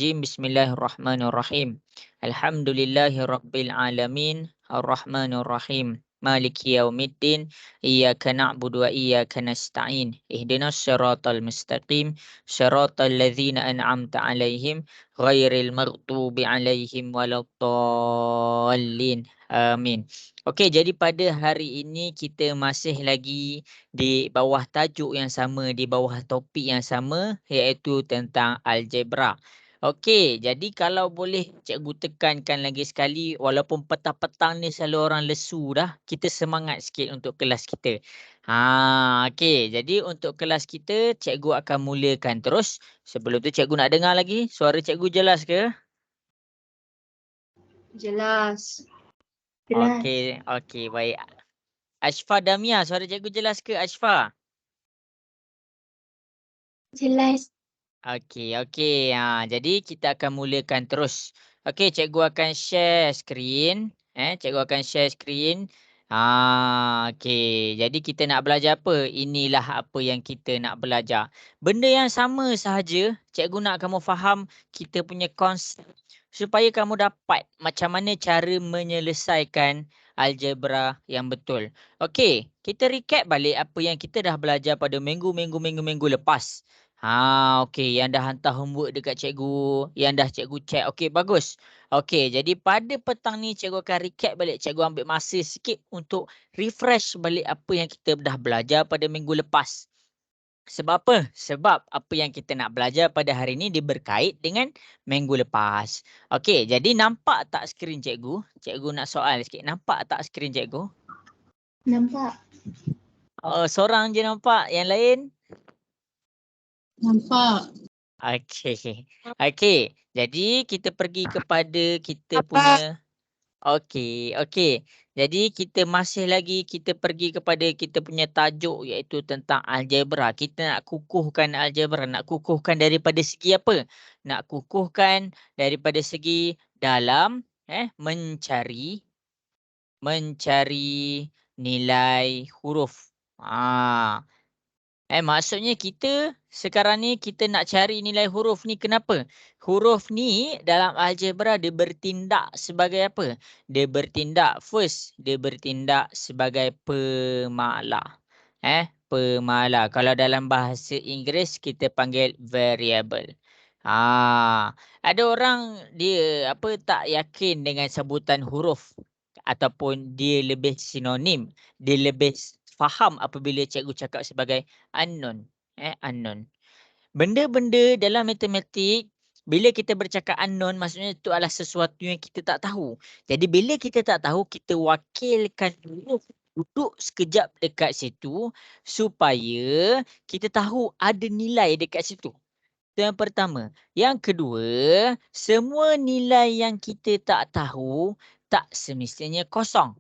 Rajim. Bismillahirrahmanirrahim. Alhamdulillahirabbil alamin. Arrahmanir rahim. Maliki yaumiddin. Iyyaka na'budu wa iyyaka nasta'in. Ihdinas siratal mustaqim. Siratal ladzina an'amta 'alaihim ghairil maghdubi 'alaihim waladdallin. Amin. Okey, jadi pada hari ini kita masih lagi di bawah tajuk yang sama, di bawah topik yang sama, iaitu tentang algebra. Okey, jadi kalau boleh cikgu tekankan lagi sekali, walaupun petang-petang ni selalu orang lesu dah, kita semangat sikit untuk kelas kita. Okey, jadi untuk kelas kita, cikgu akan mulakan terus. Sebelum tu cikgu nak dengar lagi, suara cikgu jelas ke? Jelas. Okey, okey, baik. Ashfa Damia, suara cikgu jelas ke Ashfa? Jelas. Okey, okey. Jadi kita akan mulakan terus. Okey, cikgu akan share skrin. Cikgu akan share skrin. Okey. Jadi kita nak belajar apa? Inilah apa yang kita nak belajar. Benda yang sama sahaja, cikgu nak kamu faham kita punya konsep supaya kamu dapat macam mana cara menyelesaikan algebra yang betul. Okey, kita recap balik apa yang kita dah belajar pada minggu lepas. Okey. Yang dah hantar homework dekat cikgu, yang dah cikgu check. Okey, bagus. Okey, jadi pada petang ni cikgu akan recap balik. Cikgu ambil masa sikit untuk refresh balik apa yang kita dah belajar pada minggu lepas. Sebab apa? Sebab apa yang kita nak belajar pada hari ni dia berkait dengan minggu lepas. Okey, jadi nampak tak skrin cikgu? Cikgu nak soal sikit. Nampak tak skrin cikgu? Nampak. Oh, seorang je nampak. Yang lain? Nampak. Okey. Okey. Jadi kita pergi kepada kita punya okey, okey. Jadi kita masih lagi kita pergi kepada kita punya tajuk iaitu tentang algebra. Kita nak kukuhkan algebra, nak kukuhkan daripada segi apa? Nak kukuhkan daripada segi dalam mencari nilai huruf. Maksudnya kita sekarang ni kita nak cari nilai huruf ni kenapa? Huruf ni dalam algebra dia bertindak sebagai apa? Dia bertindak sebagai pemalah. Pemalah. Kalau dalam bahasa Inggeris kita panggil variable. Ada orang dia tak yakin dengan sebutan huruf ataupun dia lebih sinonim, dia lebih faham apabila cikgu cakap sebagai unknown. Unknown. Benda-benda dalam matematik, bila kita bercakap unknown, maksudnya itu adalah sesuatu yang kita tak tahu. Jadi bila kita tak tahu, kita wakilkan huruf duduk sekejap dekat situ supaya kita tahu ada nilai dekat situ. Itu yang pertama. Yang kedua, semua nilai yang kita tak tahu tak semestinya kosong.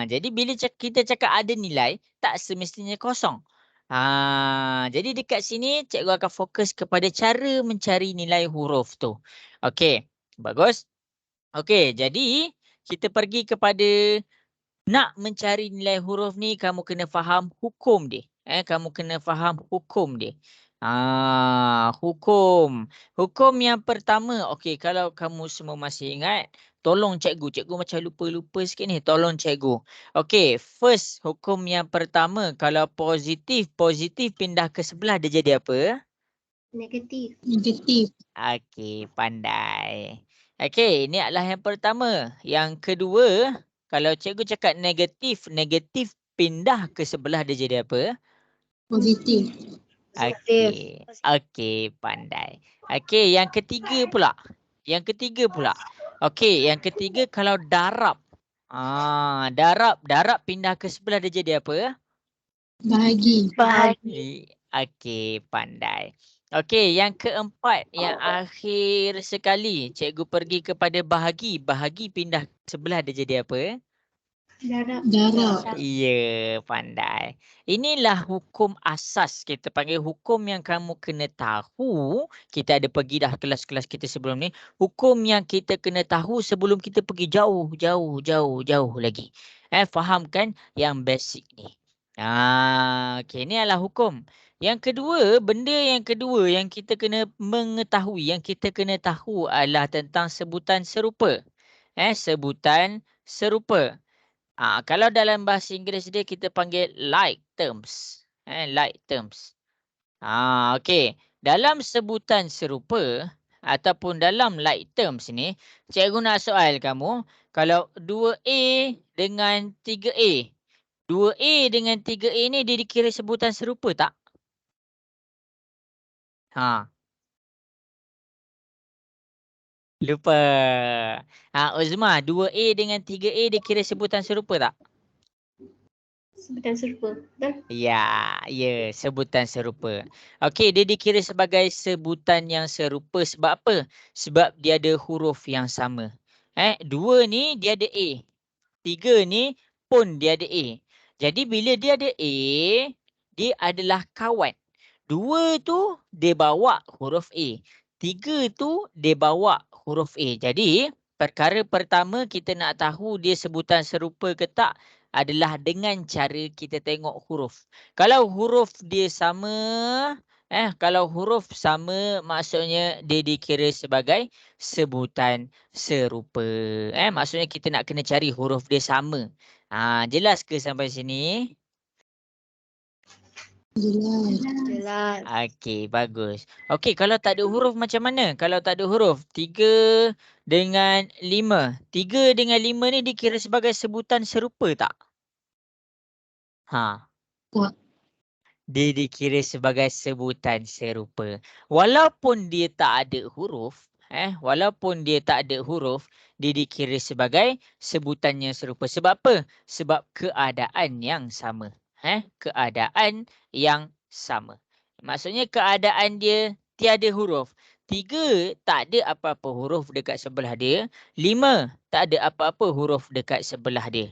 Jadi bila kita cakap ada nilai, tak semestinya kosong. Jadi dekat sini cikgu akan fokus kepada cara mencari nilai huruf tu. Okey, bagus. Okey, jadi kita pergi kepada nak mencari nilai huruf ni kamu kena faham hukum dia. Kamu kena faham hukum dia. Hukum. Hukum yang pertama, okey kalau kamu semua masih ingat, tolong cikgu macam lupa-lupa sikit ni. Tolong cikgu. Okey, first hukum yang pertama, kalau positif pindah ke sebelah dia jadi apa? Negatif. Okey, pandai. Okey, ini adalah yang pertama. Yang kedua, kalau cikgu cakap negatif pindah ke sebelah dia jadi apa? Positif. Okey, pandai. Okey, yang ketiga pula. Okey, yang ketiga kalau darab. Darab pindah ke sebelah dia jadi apa? Bahagi. Okey, pandai. Okey, yang keempat, yang akhir sekali. Cikgu pergi kepada bahagi. Bahagi pindah ke sebelah dia jadi apa? Darab. Ya, pandai. Inilah hukum asas. Kita panggil hukum yang kamu kena tahu. Kita ada pergi dah kelas-kelas kita sebelum ni. Hukum yang kita kena tahu sebelum kita pergi jauh lagi. Fahamkan yang basic ni. Okey, ini adalah hukum. Yang kedua, benda yang kedua yang kita kena mengetahui, yang kita kena tahu adalah tentang sebutan serupa. Sebutan serupa. Kalau dalam bahasa Inggeris dia kita panggil like terms. Like terms. Okey. Dalam sebutan serupa ataupun dalam like terms ni, cikgu nak soal kamu, kalau 2A dengan 3A. 2A dengan 3A ni dia dikira sebutan serupa tak? Lupa. Uzma, 2A dengan 3A dikira sebutan serupa tak? Sebutan serupa. Betul? Ya, sebutan serupa. Okey, dia dikira sebagai sebutan yang serupa sebab apa? Sebab dia ada huruf yang sama. 2 ni dia ada A. 3 ni pun dia ada A. Jadi bila dia ada A, dia adalah kawan. 2 tu dia bawa huruf A. 3 tu dia bawa huruf A. Jadi perkara pertama kita nak tahu dia sebutan serupa ke tak adalah dengan cara kita tengok huruf. Kalau huruf dia sama, kalau huruf sama maksudnya dia dikira sebagai sebutan serupa. Maksudnya kita nak kena cari huruf dia sama. Jelas ke sampai sini? Jelas. Okey, bagus. Okey, kalau tak ada huruf macam mana? Kalau tak ada huruf, 3 dengan 5. 3 dengan 5 ni dikira sebagai sebutan serupa tak? Tak. Dia dikira sebagai sebutan serupa. Walaupun dia tak ada huruf, walaupun dia tak ada huruf, dia dikira sebagai sebutannya serupa. Sebab apa? Sebab keadaan yang sama. Keadaan yang sama. Maksudnya keadaan dia tiada huruf. 3 tak ada apa-apa huruf dekat sebelah dia. 5 tak ada apa-apa huruf dekat sebelah dia.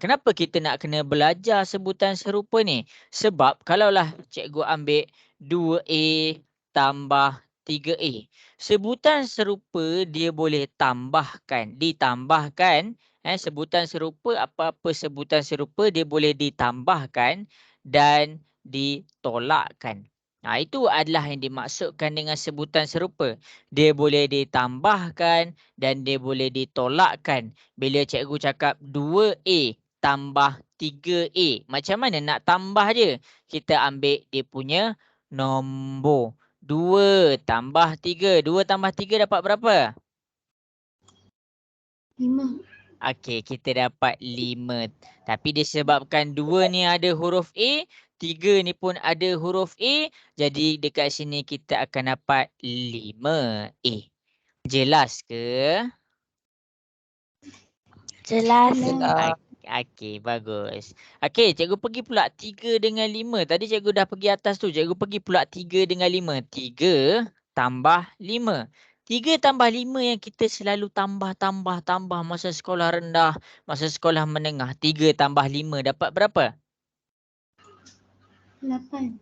Kenapa kita nak kena belajar sebutan serupa ni? Sebab kalaulah cikgu ambil 2A tambah 3A. Sebutan serupa dia boleh tambahkan, ditambahkan. Sebutan serupa, apa-apa sebutan serupa dia boleh ditambahkan dan ditolakkan. Itu adalah yang dimaksudkan dengan sebutan serupa. Dia boleh ditambahkan dan dia boleh ditolakkan. Bila cikgu cakap 2A tambah 3A. Macam mana nak tambah je? Kita ambil dia punya nombor. 2 tambah 3. 2 tambah 3 dapat berapa? 5. Okey, kita dapat 5. Tapi disebabkan 2 ni ada huruf A, 3 ni pun ada huruf A. Jadi dekat sini kita akan dapat 5A. Jelas ke? Jelas. Okey, bagus. Okey, cikgu pergi pula 3 dengan 5. Tadi cikgu dah pergi atas tu. Cikgu pergi pula 3 dengan 5. 3 tambah 5. 3 tambah 5 yang kita selalu tambah masa sekolah rendah, masa sekolah menengah. 3 tambah 5 dapat berapa? 8.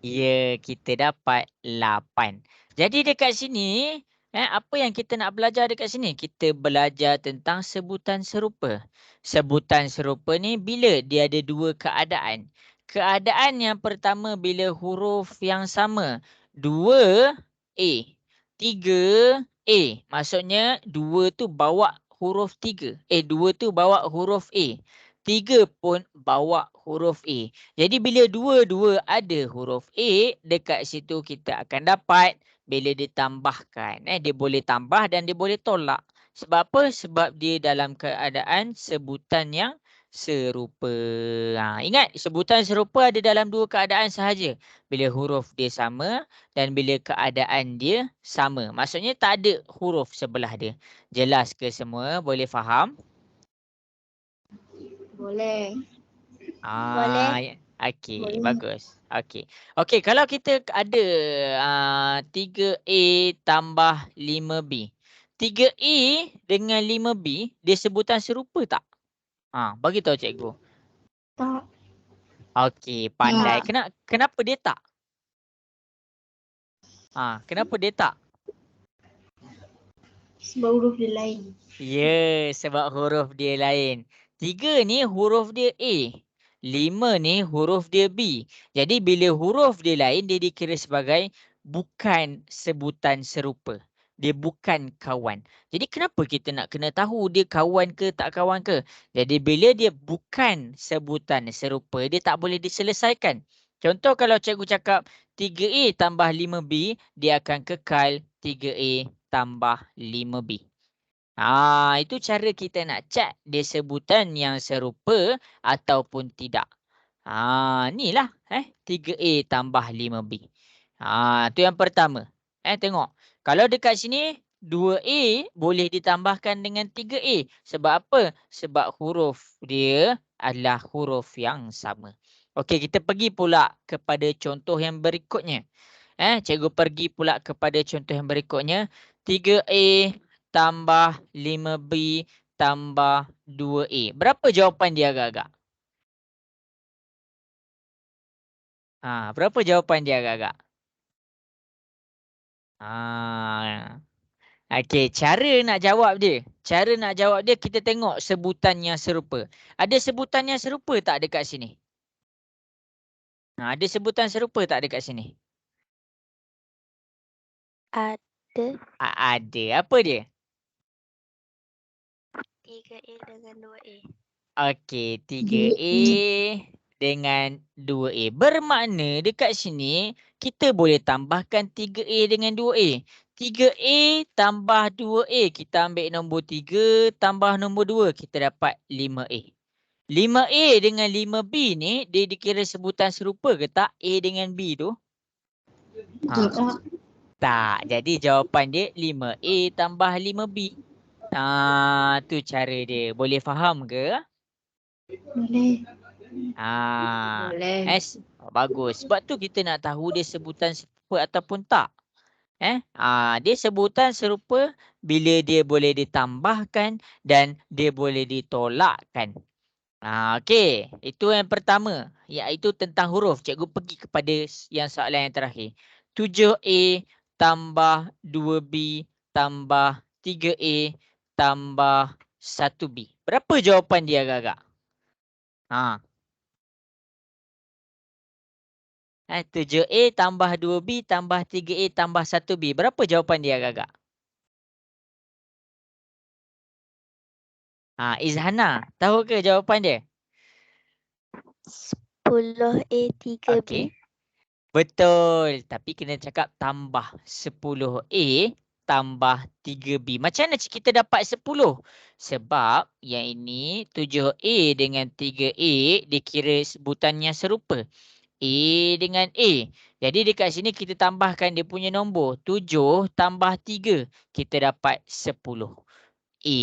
Ya, kita dapat 8. Jadi dekat sini, apa yang kita nak belajar dekat sini? Kita belajar tentang sebutan serupa. Sebutan serupa ni bila dia ada dua keadaan. Keadaan yang pertama bila huruf yang sama. 2A. 3A. Maksudnya 2 tu bawa huruf 3. 2 tu bawa huruf A. 3 pun bawa huruf A. Jadi bila dua-dua ada huruf A, dekat situ kita akan dapat bila ditambahkan. Dia boleh tambah dan dia boleh tolak. Sebab apa? Sebab dia dalam keadaan sebutan yang serupa. Ingat, sebutan serupa ada dalam dua keadaan sahaja. Bila huruf dia sama dan bila keadaan dia sama. Maksudnya tak ada huruf sebelah dia. Jelas ke semua? Boleh faham? Boleh. Okey, Boleh. bagus. Okey, kalau kita ada 3A tambah 5B. 3A dengan 5B, dia sebutan serupa tak? Bagi tahu cikgu. Tak. Okey, pandai. Tak. Kenapa dia tak? Kenapa dia tak? Sebab huruf dia lain. Ya, sebab huruf dia lain. 3 ni huruf dia A. 5 ni huruf dia B. Jadi bila huruf dia lain, dia dikira sebagai bukan sebutan serupa. Dia bukan kawan. Jadi kenapa kita nak kena tahu dia kawan ke tak kawan ke? Jadi bila dia bukan sebutan serupa, dia tak boleh diselesaikan. Contoh kalau cikgu cakap 3A tambah 5B, dia akan kekal 3A tambah 5B. Itu cara kita nak check dia sebutan yang serupa ataupun tidak. Inilah 3A tambah 5B. Tu yang pertama. Tengok. Kalau dekat sini 2A boleh ditambahkan dengan 3A. Sebab apa? Sebab huruf dia adalah huruf yang sama. Okey, kita pergi pula kepada contoh yang berikutnya. Cikgu pergi pula kepada contoh yang berikutnya. 3A tambah 5B tambah 2A. Berapa jawapan dia agak-agak? Berapa jawapan dia agak-agak? Okey, cara nak jawab dia. Cara nak jawab dia, kita tengok sebutan yang serupa. Ada sebutan yang serupa tak dekat sini? Ada sebutan serupa tak dekat sini? Ada. Ada. Apa dia? 3A dengan 2A. Okey, 3A dengan 2A. Bermakna dekat sini, kita boleh tambahkan 3A dengan 2A. 3A tambah 2A. Kita ambil nombor 3 tambah nombor 2. Kita dapat 5A. 5A dengan 5B ni, dia dikira sebutan serupa ke tak? A dengan B tu? Tak. Jadi jawapan dia 5A tambah 5B. Tu cara dia. Boleh faham ke? Boleh. Boleh. Bagus. Sebab tu kita nak tahu dia sebutan serupa ataupun tak. Dia sebutan serupa bila dia boleh ditambahkan dan dia boleh ditolakkan. Okey. Itu yang pertama. Iaitu tentang huruf. Cikgu pergi kepada yang soalan yang terakhir. 7A tambah 2B tambah 3A tambah 1B. Berapa jawapan dia agak-agak? 7A tambah 2B tambah 3A tambah 1B. Berapa jawapan dia agak-agak? Izhana, tahu ke jawapan dia? 10A 3B. Okey. Betul. Tapi kena cakap tambah 10A tambah 3B. Macam mana kita dapat 10? Sebab yang ini 7A dengan 3A dikira sebutannya serupa. A dengan A. Jadi dekat sini kita tambahkan dia punya nombor. 7 tambah 3. Kita dapat 10. A.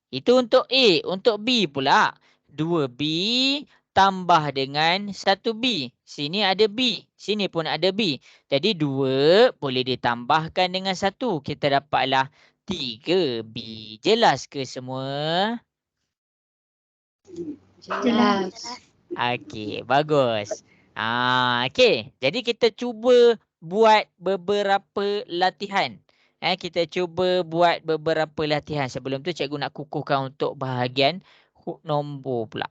Itu untuk A. Untuk B pula. 2B tambah dengan 1B. Sini ada B. Sini pun ada B. Jadi 2 boleh ditambahkan dengan 1. Kita dapatlah 3B. Jelas ke semua? Jelas. Okey, bagus. Okey. Jadi kita cuba buat beberapa latihan. Kita cuba buat beberapa latihan. Sebelum tu cikgu nak kukuhkan untuk bahagian nombor pula.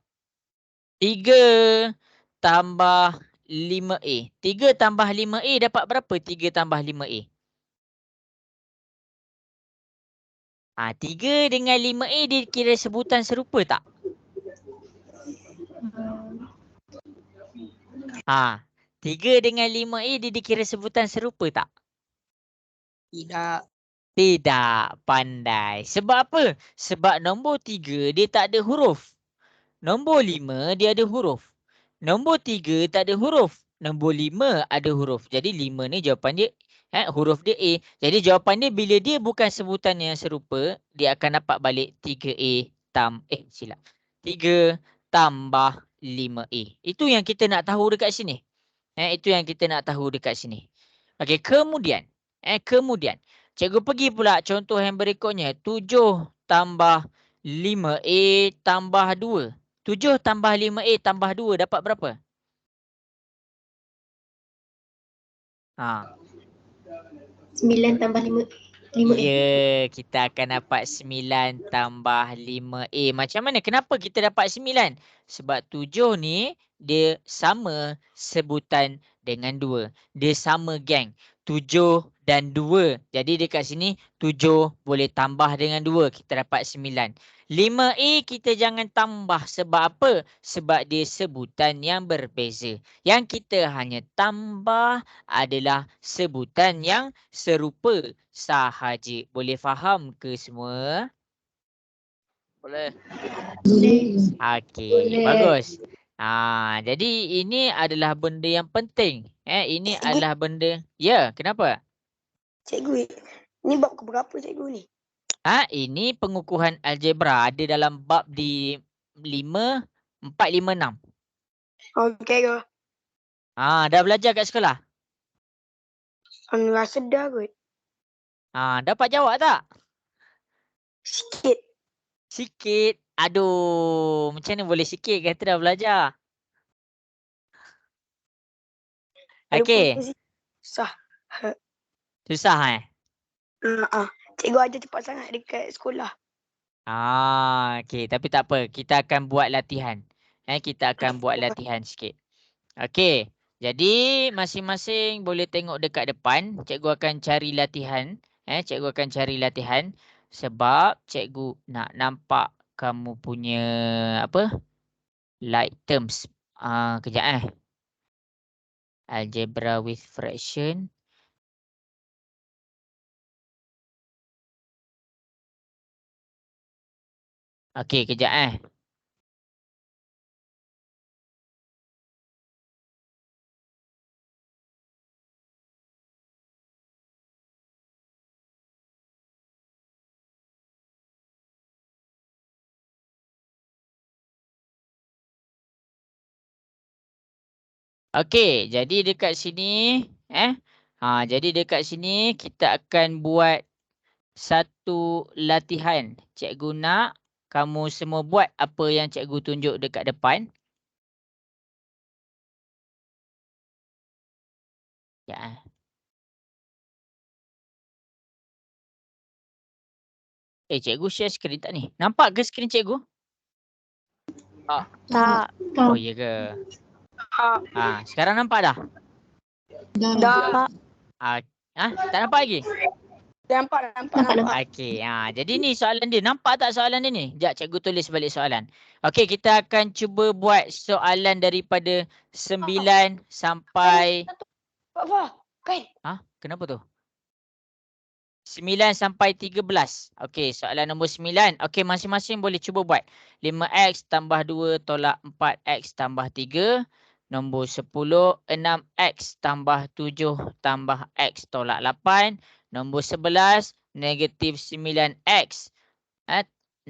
3 tambah 5A. 3 tambah 5A dapat berapa 3 tambah 5A? 3 dengan 5A dia kira sebutan serupa tak? 3 dengan 5A dia dikira sebutan serupa tak? Tidak. Tidak. Pandai. Sebab apa? Sebab nombor 3 dia tak ada huruf. Nombor 5 dia ada huruf. Nombor 3 tak ada huruf. Nombor 5 ada huruf. Jadi 5 ni jawapan dia, huruf dia A. Jadi jawapan dia bila dia bukan sebutan yang serupa, dia akan dapat balik 3A silap. 3 tambah 5A. Itu yang kita nak tahu dekat sini. Itu yang kita nak tahu dekat sini. Okey, kemudian. Kemudian. Cikgu pergi pula contoh yang berikutnya. 7 tambah 5A tambah 2. 7 tambah 5A tambah 2 dapat berapa? 9 tambah 5. Ya, kita akan dapat 9 tambah 5A. Macam mana? Kenapa kita dapat 9? Sebab 7 ni dia sama sebutan dengan 2. Dia sama geng. 7 dan 2. Jadi dekat sini 7 boleh tambah dengan 2. Kita dapat 9. 5A kita jangan tambah. Sebab apa? Sebab dia sebutan yang berbeza. Yang kita hanya tambah adalah sebutan yang serupa sahaja. Boleh faham ke semua? Boleh. Okey, bagus. Jadi ini adalah benda yang penting. Ini Cikgu, adalah benda. Ya, kenapa? cikgu, ni bab keberapa cikgu ni? Ini pengukuhan algebra ada dalam bab di 5, 4, 5, 6. Okey ke? Dah belajar kat sekolah? Rasa dah kot. Dapat jawab tak? Sikit. Sikit. Aduh, macam mana boleh sikit kata dah belajar? Ada Okey, putus susah. susah Cikgu ajar cepat sangat dekat sekolah. Okey. Tapi tak apa. Kita akan buat latihan. Kita akan buat latihan sikit. Okey. Jadi, masing-masing boleh tengok dekat depan. Cikgu akan cari latihan. Cikgu akan cari latihan. Sebab cikgu nak nampak kamu punya apa? Like terms. Kejap Algebra with fraction. Okey, kejap Okey, jadi dekat sini jadi dekat sini kita akan buat satu latihan. Cikgu nak kamu semua buat apa yang cikgu tunjuk dekat depan. Ya. Cikgu share skrin tak ni? Nampak ke skrin cikgu? Tak. Oh, ya ke? Sekarang nampak dah? Dah. Tak nampak lagi? Nampak. Okey, jadi ni soalan dia. Nampak tak soalan dia ni? Sekejap cikgu tulis balik soalan. Okey, kita akan cuba buat soalan daripada 9 sampai... Kan? Kenapa tu? 9 sampai 13. Okey, soalan nombor 9. Okey, masing-masing boleh cuba buat. 5x tambah 2 tolak 4x tambah 3. Nombor 10, 6x tambah 7 tambah x tolak 8. Nombor 11, negatif 9x.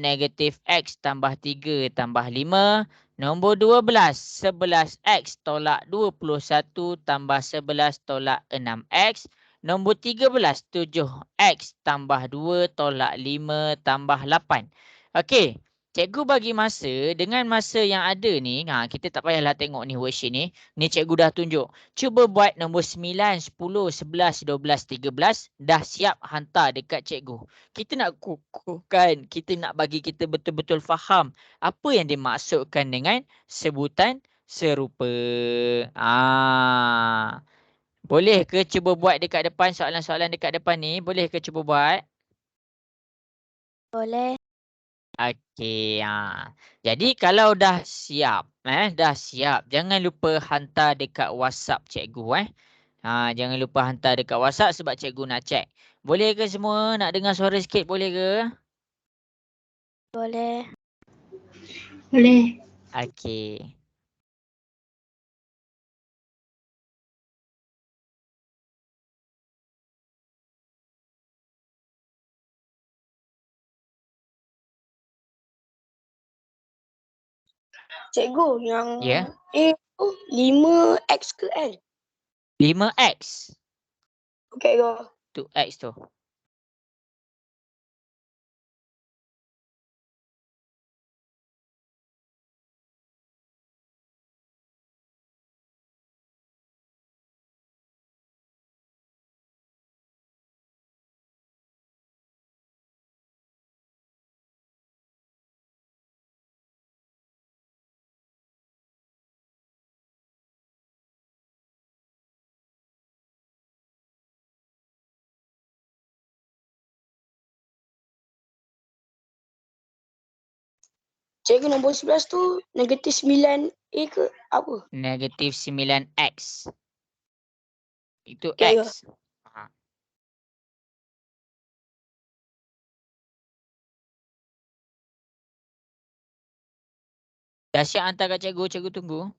Negatif x tambah 3 tambah 5. Nombor 12, 11x tolak 21 tambah 11 tolak 6x. Nombor 13, 7x tambah 2 tolak 5 tambah 8. Okey, cikgu bagi masa. Dengan masa yang ada ni, kita tak payahlah tengok ni worksheet ni. Ni cikgu dah tunjuk. Cuba buat nombor 9, 10, 11, 12, 13. Dah siap hantar dekat cikgu. Kita nak kukuhkan. Kita nak bagi kita betul-betul faham apa yang dimaksudkan dengan sebutan serupa. Boleh ke cuba buat dekat depan soalan-soalan dekat depan ni? Boleh ke cuba buat? Boleh. Okey. Jadi kalau dah siap, dah siap, jangan lupa hantar dekat WhatsApp cikgu jangan lupa hantar dekat WhatsApp sebab cikgu nak check. Boleh ke semua? Nak dengar suara sikit boleh ke? Boleh. Okey. Cikgu, yang Ya. A tu 5x ke L? 5x. Okey ke? Tu X tu. Cikgu nombor 11 tu negatif 9A ke apa? Negatif 9X. Itu Cikgu. X. Ha. Dah siap hantar kat cikgu, cikgu tunggu.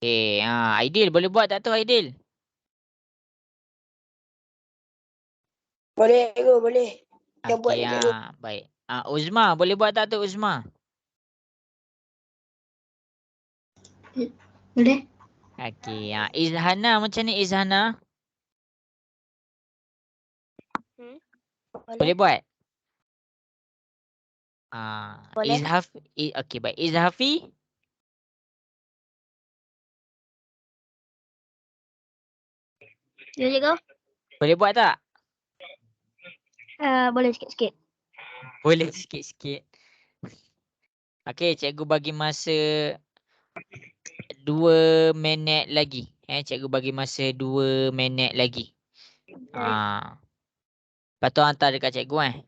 Okay, Aidil boleh buat tak tu Aidil? Boleh cikgu, boleh. Kita buat Okay, ni cikgu. baik. Uzma boleh buat tak tu Uzma? Boleh? Okay, Izhana macam ni Izhana? Boleh buat? Boleh. Okay, baik. Izhafi? Ya cikgu? Boleh buat tak? Boleh sikit-sikit. Boleh sikit-sikit. Okay, cikgu bagi masa 2 minit lagi. Cikgu bagi masa 2 minit lagi. Lepas tu hantar dekat cikgu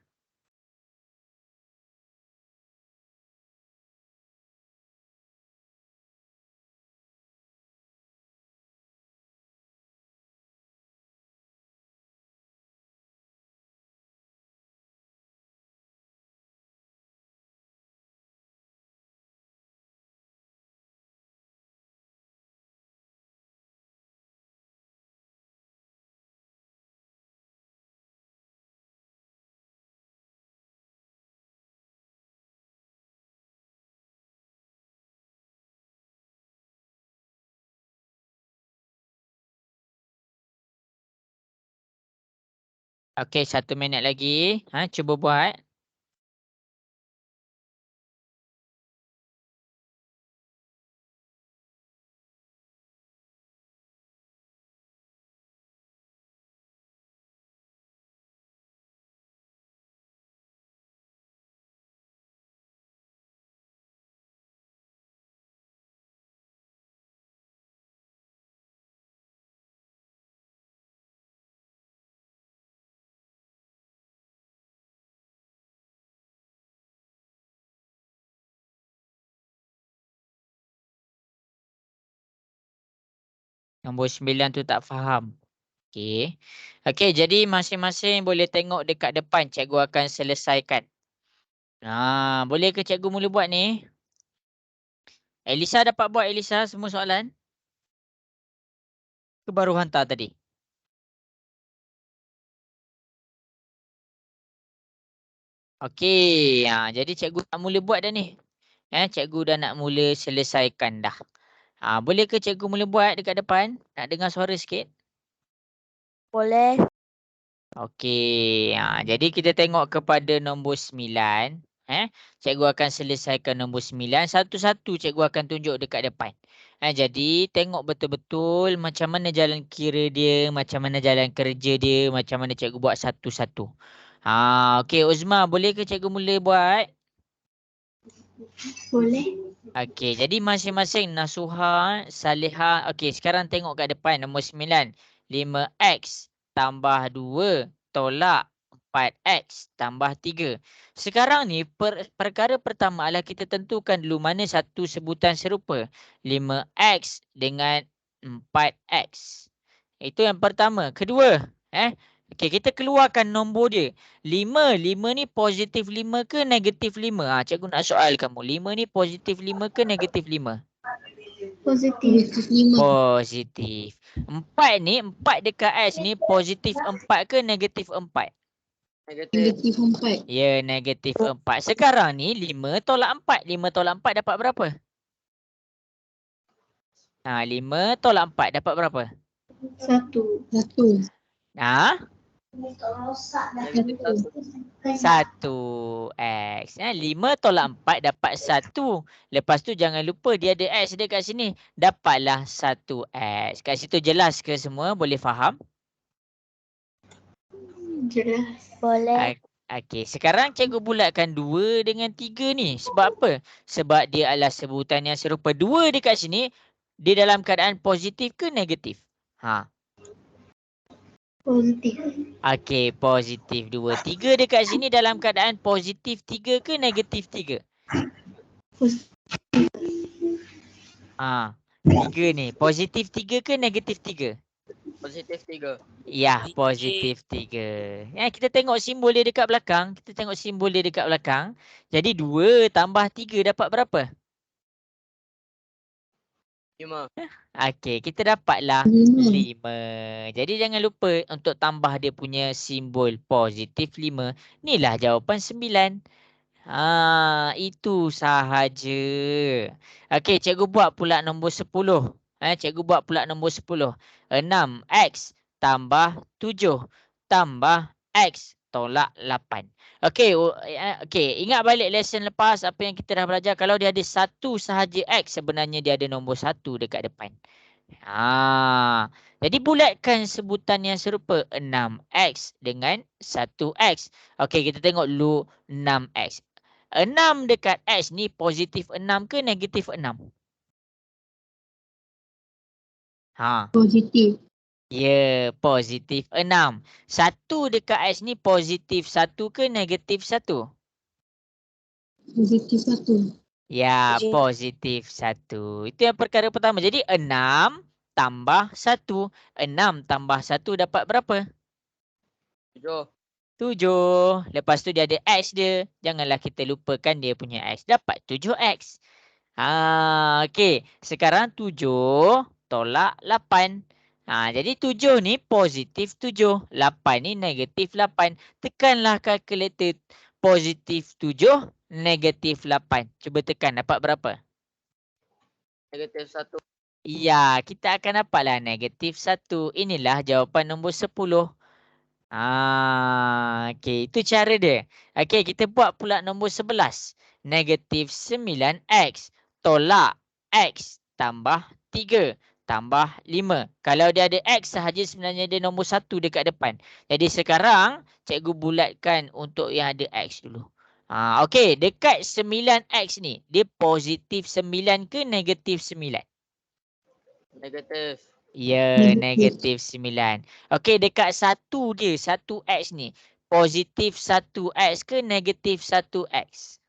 Okay, 1 minit lagi. Cuba buat. Nombor 9 tu tak faham. Okay. Okay, jadi masing-masing boleh tengok dekat depan. Cikgu akan selesaikan. Boleh ke cikgu mula buat ni? Elisa dapat buat Elisa semua soalan? Ke baru hantar tadi? Okey, jadi cikgu nak mula buat dah ni. Cikgu dah nak mula selesaikan dah. Boleh ke cikgu mula buat dekat depan? Nak dengar suara sikit? Boleh. Okey, jadi kita tengok kepada nombor 9. Cikgu akan selesaikan nombor 9. Satu-satu cikgu akan tunjuk dekat depan. Jadi tengok betul-betul macam mana jalan kira dia, macam mana jalan kerja dia, macam mana cikgu buat satu-satu. Okey, Uzma, boleh ke cikgu mula buat? Boleh. Okey, jadi masing-masing Nasuha, Salihah. Okey, sekarang tengok kat depan nombor 9. 5x tambah 2 tolak 4x tambah 3. Sekarang ni perkara pertama adalah kita tentukan dulu mana satu sebutan serupa. 5x dengan 4x. Itu yang pertama. Kedua, okey, kita keluarkan nombor dia. 5 ni positif 5 ke negatif 5? Cikgu nak soal kamu. 5 ni positif 5 ke negatif 5? Positif 5. Positif. 4 ni, 4 dekat X ni positif 4 ke negatif 4? Negatif 4. Ya, negatif 4. Sekarang ni 5 tolak 4. 5 tolak 4 dapat berapa? 5 tolak 4 dapat berapa? 1. 1x. 5 tolak 4 dapat 1. Lepas tu jangan lupa dia ada x dekat sini. Dapatlah 1x. Kat situ jelas ke semua? Boleh faham? Jelas. Boleh. Okey, sekarang cikgu bulatkan 2 dengan 3 ni. Sebab apa? Sebab dia adalah sebutan yang serupa. 2 dekat sini, dia dalam keadaan positif ke negatif? Positif. Okey, positif 2. 3 dekat sini dalam keadaan positif 3 ke negatif 3? Positif. 3 ni. Positif 3 ke negatif 3? Positif 3. Ya, positif 3. Kita tengok simbol dia dekat belakang. Jadi 2 tambah 3 dapat berapa? 5. Okey, kita dapatlah 5. Jadi jangan lupa untuk tambah dia punya simbol positif 5. Inilah jawapan 9. Itu sahaja. Okey, cikgu buat pula nombor 10. 6x tambah 7 tambah x tolak 8. Okey, ingat balik lesson lepas apa yang kita dah belajar. Kalau dia ada satu sahaja x, sebenarnya dia ada nombor 1 dekat depan. Jadi bulatkan sebutan yang serupa 6x dengan 1x. Okey, kita tengok dulu 6x. 6 dekat x ni positif 6 ke negatif 6? Positif. Ya, positif 6. 1 dekat x ni positif 1 ke negatif 1? Positif 1. Ya, positif 1. Itu yang perkara pertama. Jadi 6 tambah 1. 6 tambah 1 dapat berapa? 7. 7. Lepas tu dia ada x dia. Janganlah kita lupakan dia punya x. Dapat 7x. Okey. Sekarang 7 tolak 8. Jadi 7 ni positif 7. 8 ni negatif 8. Tekanlah kalkulator. Positif 7, negatif 8. Cuba tekan. Dapat berapa? Negatif 1. Ya, kita akan dapatlah negatif 1. Inilah jawapan nombor 10. Okey, itu cara dia. Okey, kita buat pula nombor 11. Negatif 9x tolak x tambah 3 tambah 5. Kalau dia ada x sahaja, sebenarnya dia nombor 1 dekat depan. Jadi sekarang cikgu bulatkan untuk yang ada x dulu. Okey, dekat 9x ni, dia positif 9 ke negatif 9? Negatif. Ya, negatif 9. Okey, dekat 1 dia, 1x ni. Positif 1x ke negatif 1x?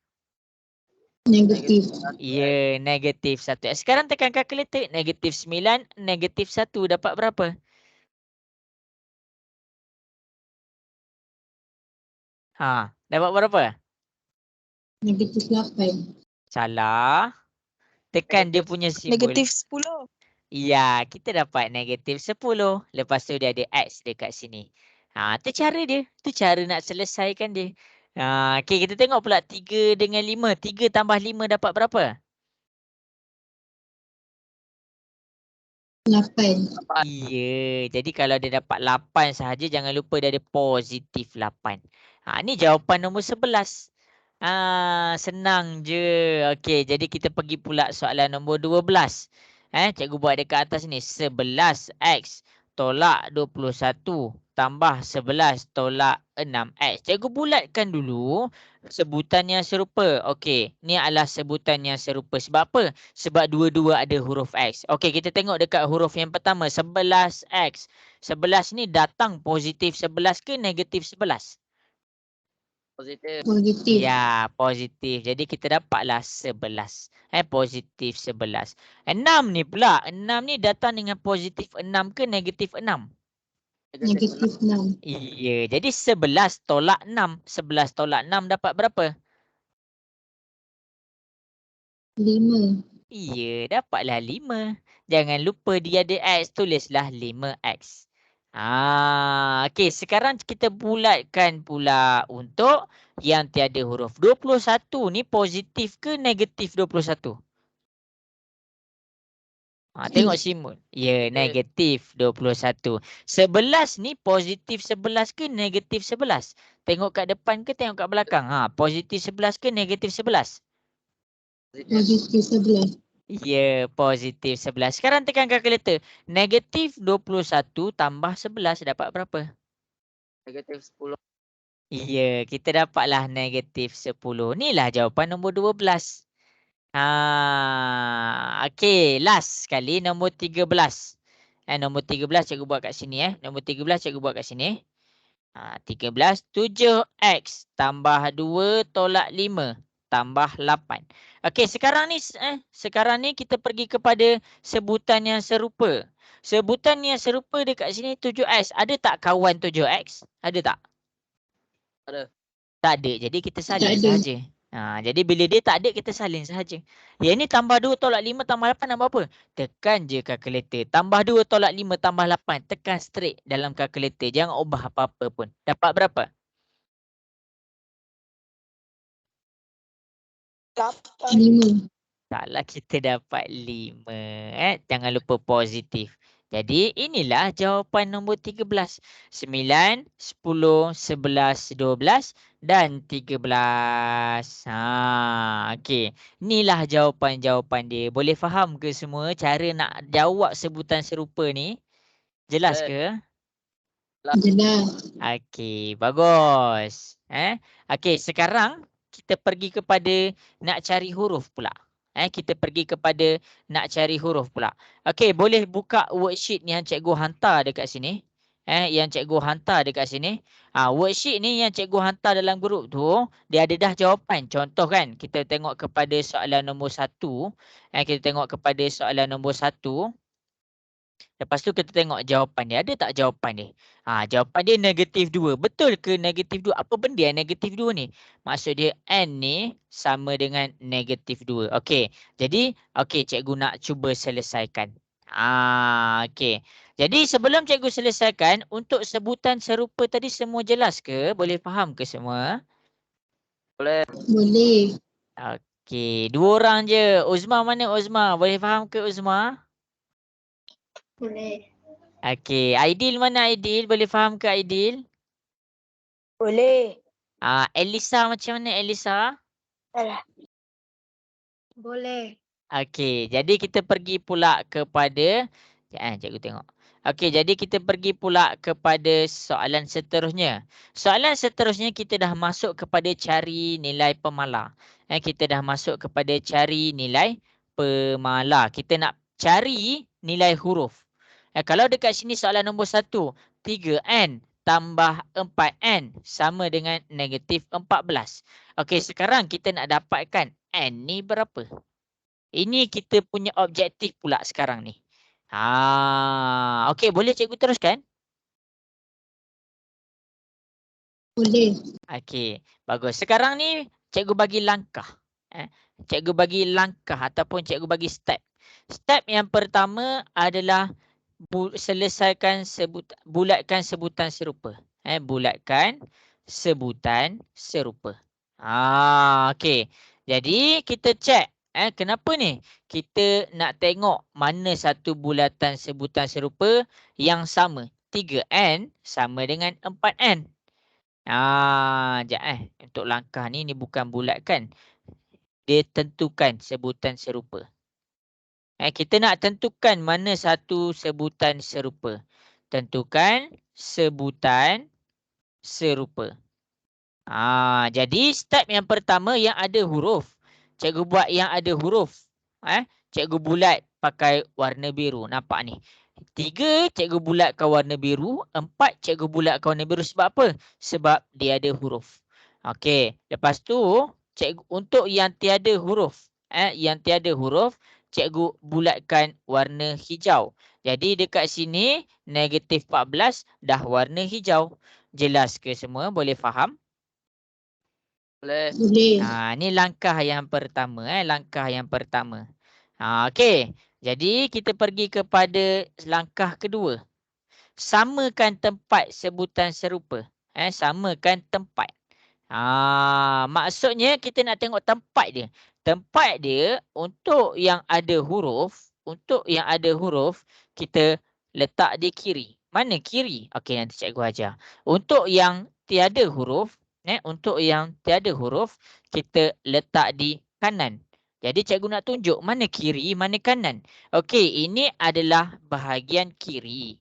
Negatif. Ya, negatif 1x. Sekarang tekan kalkulator. Negatif 9, negatif 1 dapat berapa? Dapat berapa? Negatif 8. Salah. Tekan dia punya simbol. Negatif 10. Ya, kita dapat negatif 10. Lepas tu dia ada X dekat sini. Tu cara dia. Tu cara nak selesaikan dia. Okay, kita tengok pula 3 dengan 5. 3 tambah 5 dapat berapa? 8. Ya, jadi kalau dia dapat 8 sahaja, jangan lupa dia ada positif 8. Ni jawapan nombor 11. Senang je. Okey, jadi kita pergi pula soalan nombor 12. Cikgu buat dekat atas ni. 11x tolak 21 tambah 11 tolak 6x. Cikgu bulatkan dulu sebutan yang serupa. Okey, ni adalah sebutan yang serupa. Sebab apa? Sebab dua-dua ada huruf X. Okey, kita tengok dekat huruf yang pertama. 11x. 11 ni datang positif 11 ke negatif 11? Positif. Positif. Ya, positif. Jadi kita dapatlah 11. Positif 11. 6 ni pula. 6 ni datang dengan positif 6 ke negatif 6? Negatif 6. Ya, jadi 11 tolak 6. 11 tolak 6 dapat berapa? 5. Ya, dapatlah 5. Jangan lupa dia ada X. Tulislah 5X. Okey, sekarang kita bulatkan pula untuk yang tiada huruf. 21 ni positif ke negatif 21? Tengok Simon. Ya, negatif 21. 11 ni positif 11 ke negatif 11? Tengok kat depan ke tengok kat belakang? Positif 11 ke negatif 11? Positif 11. Ya, positif 11. Sekarang tekan kalkulator. Negatif 21 tambah 11 dapat berapa? Negatif 10. Ya, kita dapatlah negatif 10. Inilah jawapan nombor 12. Okey, last sekali nombor 13. Nombor 13 cikgu buat kat sini Nombor 13 cikgu buat kat sini. 13 7x tambah 2 tolak 5 tambah 8. Okey, sekarang ni kita pergi kepada sebutan yang serupa. Sebutan yang serupa dekat sini 7x. Ada tak kawan 7x? Ada tak? Ada. Tak ada. Jadi kita salin ada. sahaja. Jadi bila dia tak ada, kita salin sahaja. Yang ni tambah 2 tolak 5 tambah 8 nak buat apa? Tekan je kalkulator. Tambah 2 tolak 5 tambah 8. Tekan straight dalam kalkulator. Jangan ubah apa-apa pun. Dapat berapa? 5. Taklah kita dapat 5. Jangan lupa positif. Jadi inilah jawapan nombor 13. 9, 10, 11, 12 dan 13. Okey. Inilah jawapan-jawapan dia. Boleh faham ke semua cara nak jawab sebutan serupa ni? Jelas ke? Jelas. Okey, bagus. Okey, sekarang kita pergi kepada nak cari huruf pula. Kita pergi kepada nak cari huruf pula. Okey, boleh buka worksheet yang cikgu hantar dekat sini. Yang cikgu hantar dekat sini. Worksheet ni yang cikgu hantar dalam grup tu, dia ada dah jawapan. Contoh kan, kita tengok kepada soalan nombor 1. Kita tengok kepada soalan nombor 1. Lepas tu kita tengok jawapan dia. Ada tak jawapan dia? Jawapan dia negatif 2. Betul ke negatif 2? Apa benda yang negatif 2 ni? Maksud dia N ni sama dengan negatif 2. Okey. Jadi, cikgu nak cuba selesaikan. Okey. Jadi sebelum cikgu selesaikan, untuk sebutan serupa tadi semua jelas ke? Boleh faham ke semua? Boleh. Boleh. Okey. 2 orang je. Uzma mana Uzma? Boleh faham ke Uzma? Boleh. Okey, Aidil mana Aidil? Boleh faham ke Aidil? Boleh. Elisa macam mana Elisa? Boleh. Okey, jadi kita pergi pula kepada cikgu tengok. Okey, jadi kita pergi pula kepada soalan seterusnya. Soalan seterusnya kita dah masuk kepada cari nilai pemala. Kita dah masuk kepada cari nilai pemala. Kita nak cari nilai huruf. Kalau dekat sini soalan nombor 1, 3N tambah 4N sama dengan negatif 14. Okey, sekarang kita nak dapatkan N ni berapa? Ini kita punya objektif pula sekarang ni. Okey, boleh cikgu teruskan? Boleh. Okey, bagus. Sekarang ni cikgu bagi langkah. Cikgu bagi langkah ataupun cikgu bagi step. Step yang pertama adalah bulatkan sebutan serupa. Bulatkan sebutan serupa. Okey. Jadi kita check. Kenapa ni? Kita nak tengok mana satu bulatan sebutan serupa yang sama. 3N sama dengan 4N. Sekejap Untuk langkah ni bukan bulatkan. Dia tentukan sebutan serupa. Kita nak tentukan mana satu sebutan serupa. Tentukan sebutan serupa. Jadi step yang pertama yang ada huruf. Cikgu buat yang ada huruf. Cikgu bulat pakai warna biru. Nampak ni. 3 cikgu bulatkan warna biru. 4 cikgu bulatkan warna biru. Sebab apa? Sebab dia ada huruf. Okey. Lepas tu cikgu untuk yang tiada huruf. Yang tiada huruf, cikgu bulatkan warna hijau. Jadi dekat sini negatif 14 dah warna hijau. Jelas ke semua? Boleh faham? Boleh. Ni langkah yang pertama. Langkah yang pertama. Okey. Jadi kita pergi kepada langkah kedua. Samakan tempat sebutan serupa. Samakan tempat. Maksudnya kita nak tengok tempat dia. Tempat dia untuk yang ada huruf. Untuk yang ada huruf, kita letak di kiri. Mana kiri? Okey, nanti cikgu ajar. Untuk yang tiada huruf. Untuk yang tiada huruf, kita letak di kanan. Jadi cikgu nak tunjuk mana kiri, mana kanan. Okey, ini adalah bahagian kiri.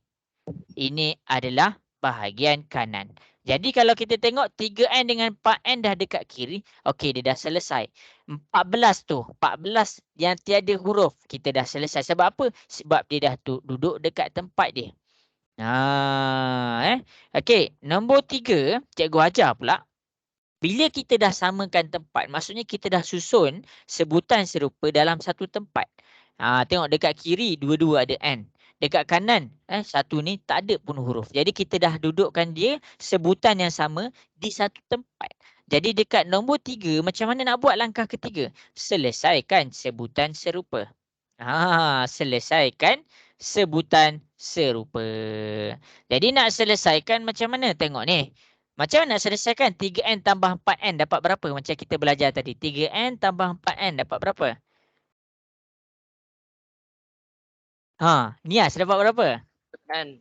Ini adalah bahagian kanan. Jadi kalau kita tengok 3N dengan 4N dah dekat kiri. Okey, dia dah selesai. 14 tu. 14 yang tiada huruf. Kita dah selesai. Sebab apa? Sebab dia dah duduk dekat tempat dia. Okey, nombor 3. Cikgu ajar pula. Bila kita dah samakan tempat, maksudnya kita dah susun sebutan serupa dalam satu tempat. Tengok dekat kiri, dua-dua ada N. Dekat kanan, satu ni tak ada pun huruf. Jadi kita dah dudukkan dia sebutan yang sama di satu tempat. Jadi dekat nombor 3, macam mana nak buat langkah ketiga? Selesaikan sebutan serupa. Selesaikan sebutan serupa. Jadi nak selesaikan macam mana? Tengok ni. Macam mana nak selesaikan? 3N tambah 4N dapat berapa? Macam kita belajar tadi. 3N tambah 4N dapat berapa? Nias dapat berapa? N.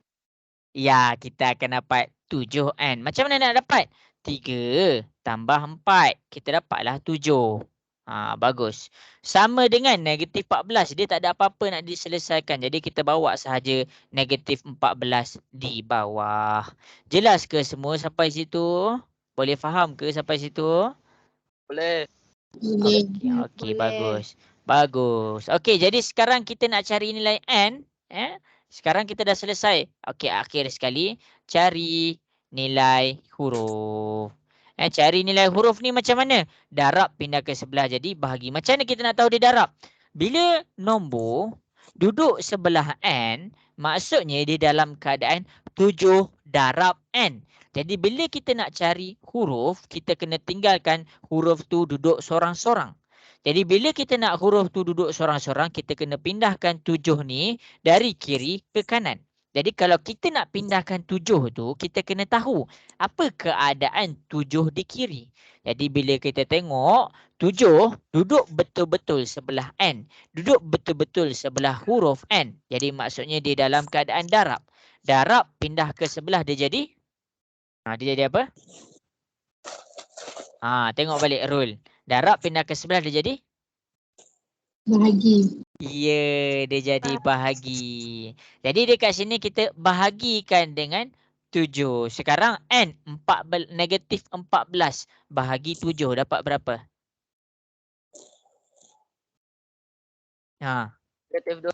Ya, kita akan dapat 7N. Macam mana nak dapat? 3 tambah 4. Kita dapatlah 7. Bagus. Sama dengan negatif 14. Dia tak ada apa-apa nak diselesaikan. Jadi kita bawa sahaja negatif 14 di bawah. Jelas ke semua sampai situ? Boleh faham ke sampai situ? Boleh. Okey, bagus. Bagus. Okey, jadi sekarang kita nak cari nilai N. Sekarang kita dah selesai. Okey, akhir sekali. Cari nilai huruf. Cari nilai huruf ni macam mana? Darab pindah ke sebelah. Jadi bahagi. Macam mana kita nak tahu dia darab? Bila nombor duduk sebelah N, maksudnya dia dalam keadaan 7 darab N. Jadi bila kita nak cari huruf, kita kena tinggalkan huruf tu duduk sorang-sorang. Jadi bila kita nak huruf tu duduk sorang-sorang, kita kena pindahkan 7 ni dari kiri ke kanan. Jadi kalau kita nak pindahkan 7 tu, kita kena tahu apa keadaan 7 di kiri. Jadi bila kita tengok 7 duduk betul-betul sebelah N. Duduk betul-betul sebelah huruf N. Jadi maksudnya dia dalam keadaan darab. Darab pindah ke sebelah dia jadi? Dia jadi apa? Tengok balik rule. Darab pindah ke sebelah dia jadi? Bahagi. Ya, dia jadi bahagi. Jadi dekat sini kita bahagikan dengan 7. Sekarang N negatif 14 bahagi 7 dapat berapa? Negatif 2.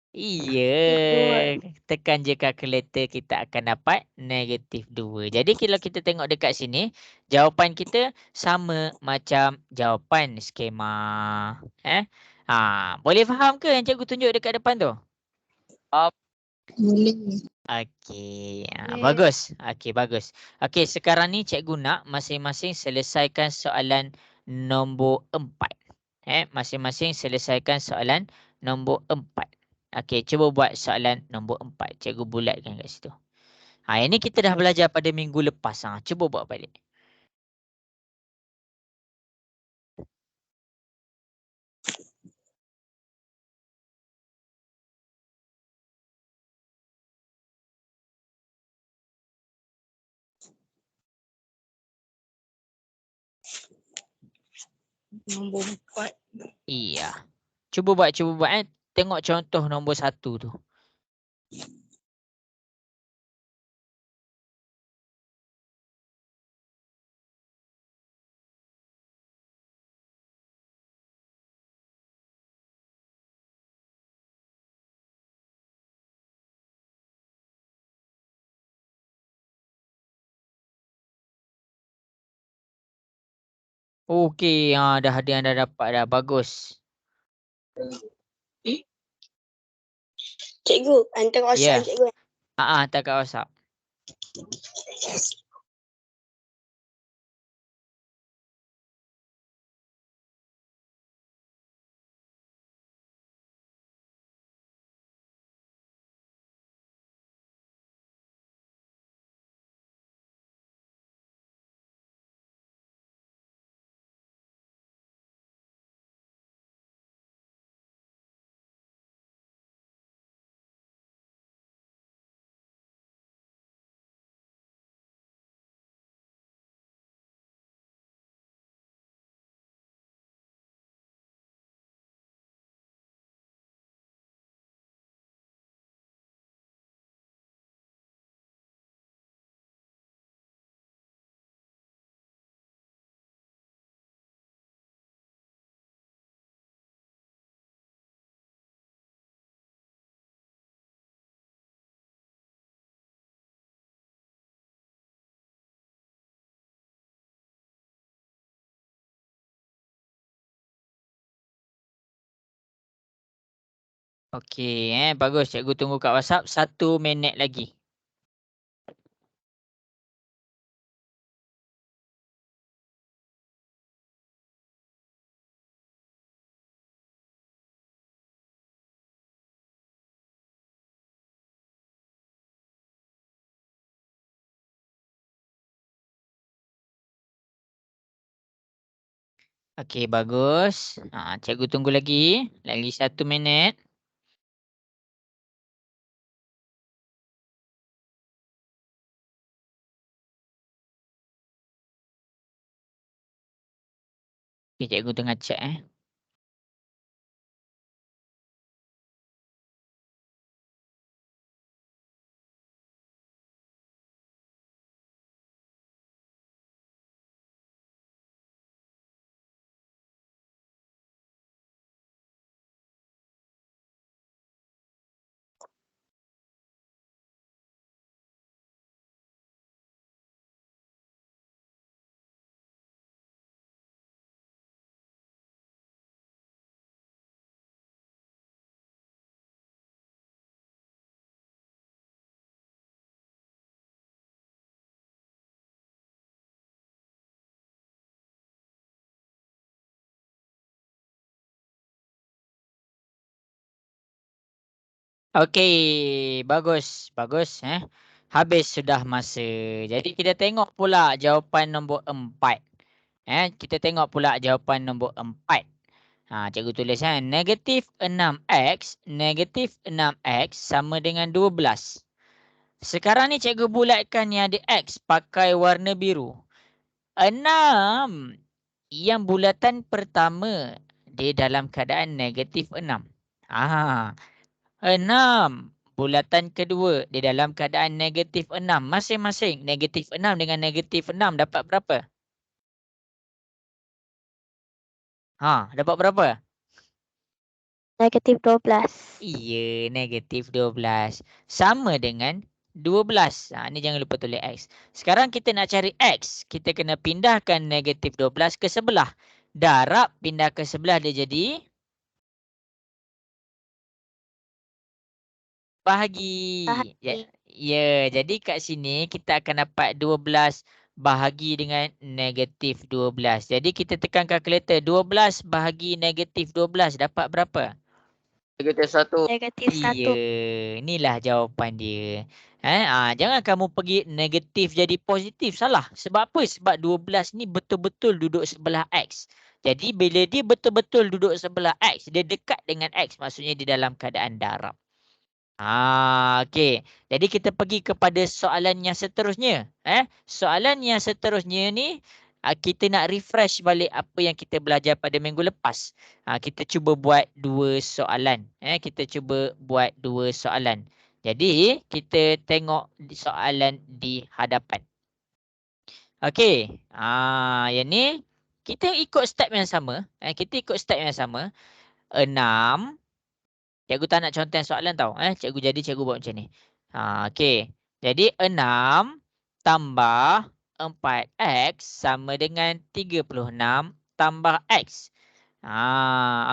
Iya. Tekan je kalkulator, kita akan dapat negatif 2. Jadi kalau kita tengok dekat sini, jawapan kita sama macam jawapan skema. Boleh faham ke yang cikgu tunjuk dekat depan tu? Boleh. Okey. Bagus. Okey, bagus. Okey, sekarang ni cikgu nak masing-masing selesaikan soalan nombor 4. Masing-masing selesaikan soalan nombor 4. Okey, cuba buat soalan nombor 4. Cikgu bulatkan kat situ. Ini kita dah belajar pada minggu lepas. Cuba buat balik. Nombor 4. Iya. Cuba buat. Tengok contoh nombor 1 tu. Okey, dah ada yang dah dapat dah. Bagus. Cikgu, hantar WhatsApp Ya. cikgu. Hantar kat WhatsApp. Okey, bagus. Cikgu tunggu kat WhatsApp 1 minit lagi. Okey, bagus. Cikgu tunggu lagi. Lagi 1 minit. Okey, cikgu tengah check Okey, bagus. Bagus. Habis sudah masa. Jadi kita tengok pula jawapan nombor 4. Kita tengok pula jawapan nombor 4. Cikgu tulis negatif 6x sama dengan 12. Sekarang ni cikgu bulatkan yang ada x pakai warna biru. 6 yang bulatan pertama dia dalam keadaan negatif 6. 6 bulatan kedua dia dalam keadaan negatif 6. Masing-masing negatif 6 dengan negatif 6 dapat berapa? Dapat berapa? Negatif 12. Iya, negatif 12. Sama dengan 12. Ni jangan lupa tulis x. Sekarang kita nak cari x. Kita kena pindahkan negatif 12 ke sebelah. Darab pindah ke sebelah dia jadi bahagi. Ya, jadi kat sini kita akan dapat 12 bahagi dengan negatif 12. Jadi kita tekan kalkulator. 12 bahagi negatif 12 dapat berapa? Negatif 1. Negatif 1. Iya, inilah jawapan dia. Jangan kamu pergi negatif jadi positif. Salah. Sebab apa? Sebab 12 ni betul-betul duduk sebelah X. Jadi bila dia betul-betul duduk sebelah X, dia dekat dengan X. Maksudnya di dalam keadaan darab. Okey. Jadi kita pergi kepada soalan yang seterusnya. Soalan yang seterusnya ni kita nak refresh balik apa yang kita belajar pada minggu lepas. Kita cuba buat 2 soalan. Kita cuba buat 2 soalan. Jadi kita tengok soalan di hadapan. Okey. Yang ni kita ikut step yang sama. Kita ikut step yang sama. 6. Cikgu tak nak contoh soalan tau. Cikgu buat macam ni. Okey. Jadi 6 tambah 4X sama dengan 36 tambah X.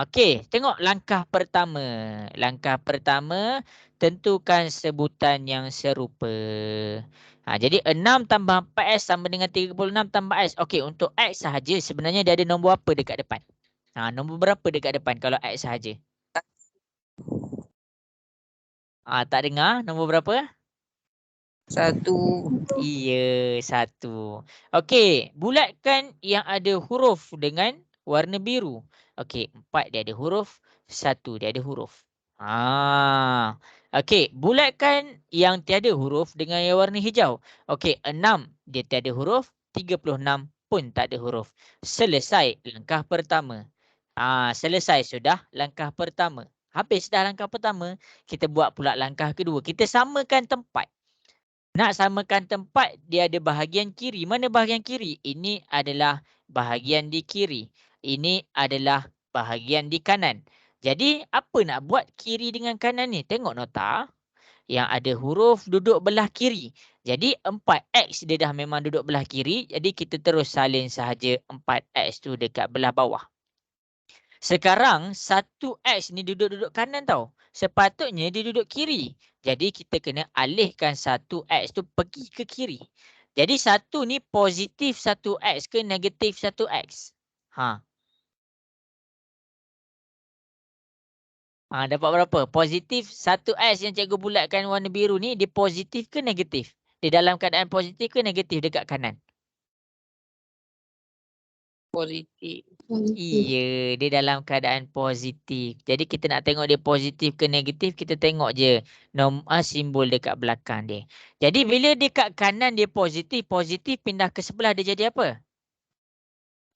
Okey. Tengok langkah pertama. Langkah pertama, tentukan sebutan yang serupa. Jadi 6 tambah 4X sama dengan 36 tambah X. Okey, untuk X sahaja sebenarnya dia ada nombor apa dekat depan? Nombor berapa dekat depan kalau X sahaja? Tak dengar. Nombor berapa? 1. Iya, 1. Okey, bulatkan yang ada huruf dengan warna biru. Okey, 4 dia ada huruf, 1 dia ada huruf. Okey, bulatkan yang tiada huruf dengan yang warna hijau. Okey, 6 dia tiada huruf, 36 pun tak ada huruf. Selesai langkah pertama. Selesai sudah langkah pertama. Habis dah langkah pertama, kita buat pula langkah kedua. Kita samakan tempat. Nak samakan tempat, dia ada bahagian kiri. Mana bahagian kiri? Ini adalah bahagian di kiri. Ini adalah bahagian di kanan. Jadi, apa nak buat kiri dengan kanan ni? Tengok nota. Yang ada huruf duduk belah kiri. Jadi, 4X dia dah memang duduk belah kiri. Jadi, kita terus salin sahaja 4X tu dekat belah bawah. Sekarang 1X ni duduk kanan tau. Sepatutnya dia duduk kiri. Jadi kita kena alihkan 1X tu pergi ke kiri. Jadi 1 ni positif 1X ke negatif 1X? Dapat berapa? Positif 1X yang cikgu bulatkan warna biru ni, dia positif ke negatif? Dia dalam keadaan positif ke negatif dekat kanan? Positif. Iya, dia dalam keadaan positif. Jadi kita nak tengok dia positif ke negatif, kita tengok je simbol dekat belakang dia. Jadi bila dekat kanan dia positif pindah ke sebelah dia jadi apa?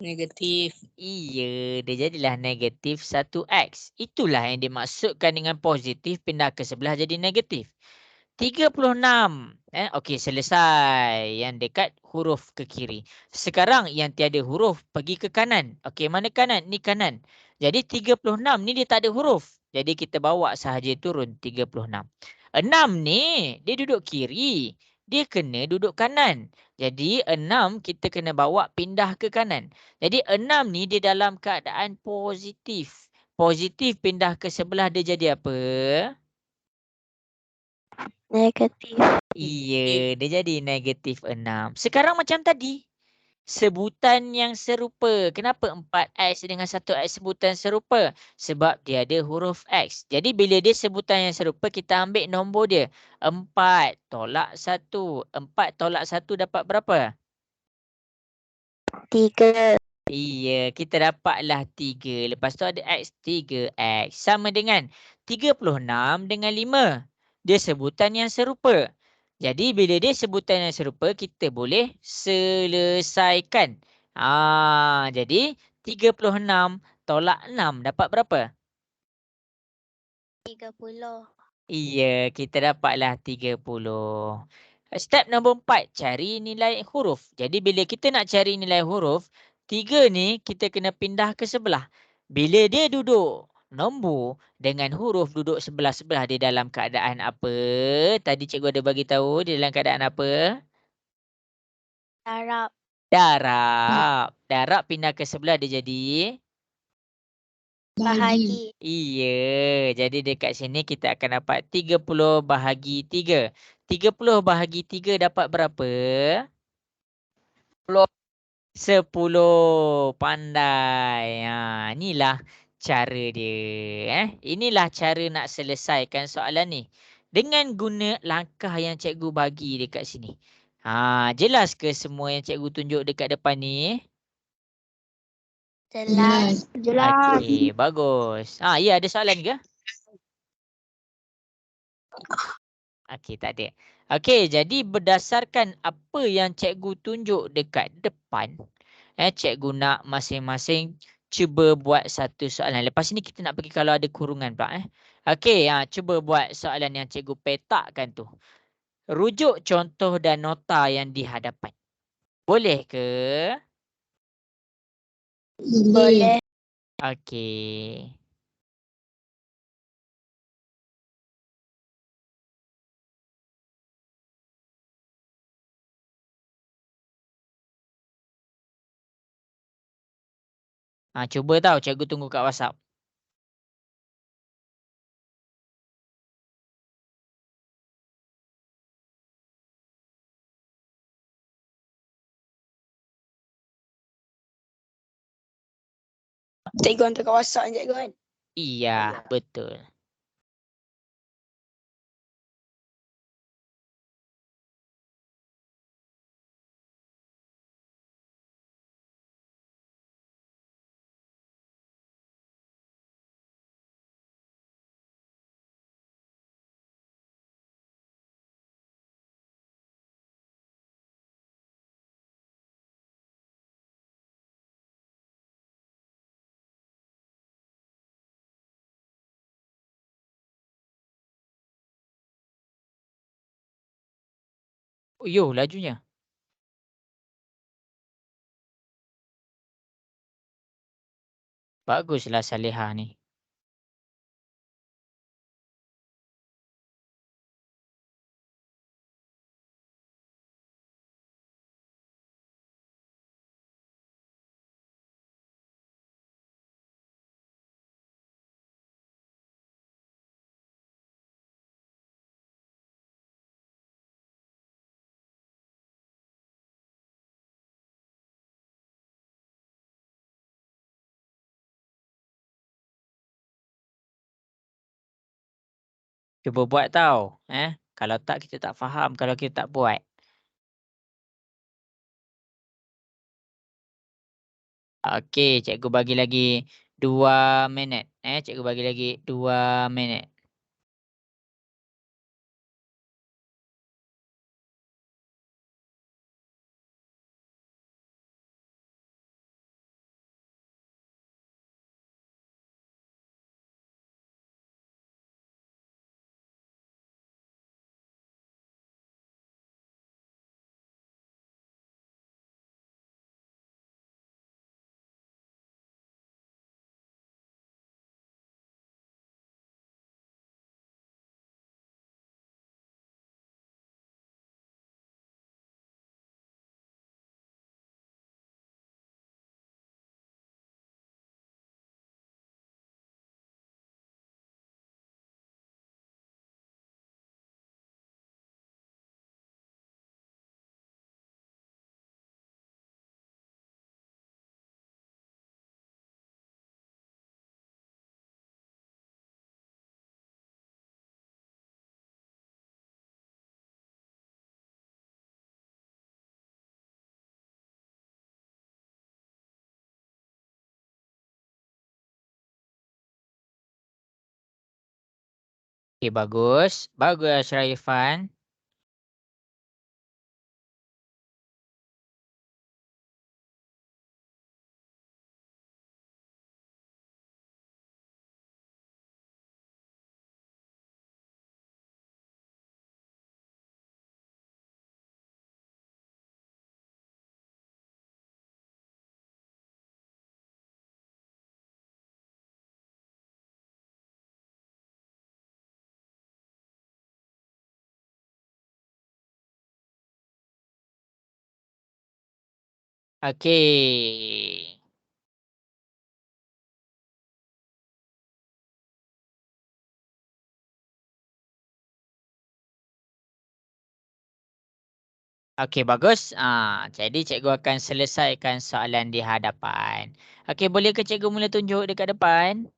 Negatif. Iya, dia jadilah negatif 1X. Itulah yang dimaksudkan dengan positif pindah ke sebelah jadi negatif. 36. Okey, selesai. Yang dekat huruf ke kiri. Sekarang yang tiada huruf pergi ke kanan. Okey, mana kanan? Ni kanan. Jadi 36 ni dia tak ada huruf. Jadi kita bawa sahaja turun 36. 6 ni dia duduk kiri. Dia kena duduk kanan. Jadi 6 kita kena bawa pindah ke kanan. Jadi 6 ni dia dalam keadaan positif. Positif pindah ke sebelah dia jadi apa? Negatif. Iya, dia jadi negatif 6. Sekarang macam tadi. Sebutan yang serupa. Kenapa 4X dengan 1X sebutan serupa? Sebab dia ada huruf X. Jadi bila dia sebutan yang serupa, kita ambil nombor dia. 4 tolak 1. 4 tolak 1 dapat berapa? 3. Iya, kita dapatlah 3. Lepas tu ada X, 3X. Sama dengan 36 dengan 5. Dia sebutan yang serupa. Jadi bila dia sebutan yang serupa, kita boleh selesaikan. Jadi 36 tolak 6 dapat berapa? 30. Iya, kita dapatlah 30. Step nombor 4, cari nilai huruf. Jadi bila kita nak cari nilai huruf, 3 ni kita kena pindah ke sebelah. Bila dia duduk nombor dengan huruf duduk sebelah-sebelah, dia dalam keadaan apa? Tadi cikgu ada bagi tahu dia dalam keadaan apa? Darab. Darab. Darab pindah ke sebelah dia jadi? Bahagi. Iya. Jadi dekat sini kita akan dapat 30 bahagi 3. 30 bahagi 3 dapat berapa? 10. Pandai. Inilah cara dia. Inilah cara nak selesaikan soalan ni. Dengan guna langkah yang cikgu bagi dekat sini. Jelas ke semua yang cikgu tunjuk dekat depan ni? Jelas. Jelas. Okey, bagus. Ya ada soalan ke? Okey, tak ada. Okey, jadi berdasarkan apa yang cikgu tunjuk dekat depan, cikgu nak masing-masing cuba buat satu soalan. Lepas ni kita nak pergi kalau ada kurungan pula. Okey, cuba buat soalan yang cikgu petakkan tu. Rujuk contoh dan nota yang di hadapan. Boleh ke? Boleh. Okey. Cuba tahu cikgu tunggu kat WhatsApp. Cikgu hantar kat WhatsApp kan cikgu kan? Iya, betul. Yo, lajunya. Baguslah Salihah ni. Cuba buat tau. Kalau tak kita tak faham kalau kita tak buat. Okey, cikgu bagi lagi 2 minit. Cikgu bagi lagi 2 minit. Okey, bagus. Bagus Ashrafan. Okey. Okey, bagus. Jadi cikgu akan selesaikan soalan di hadapan. Okey, boleh ke cikgu mula tunjuk dekat depan?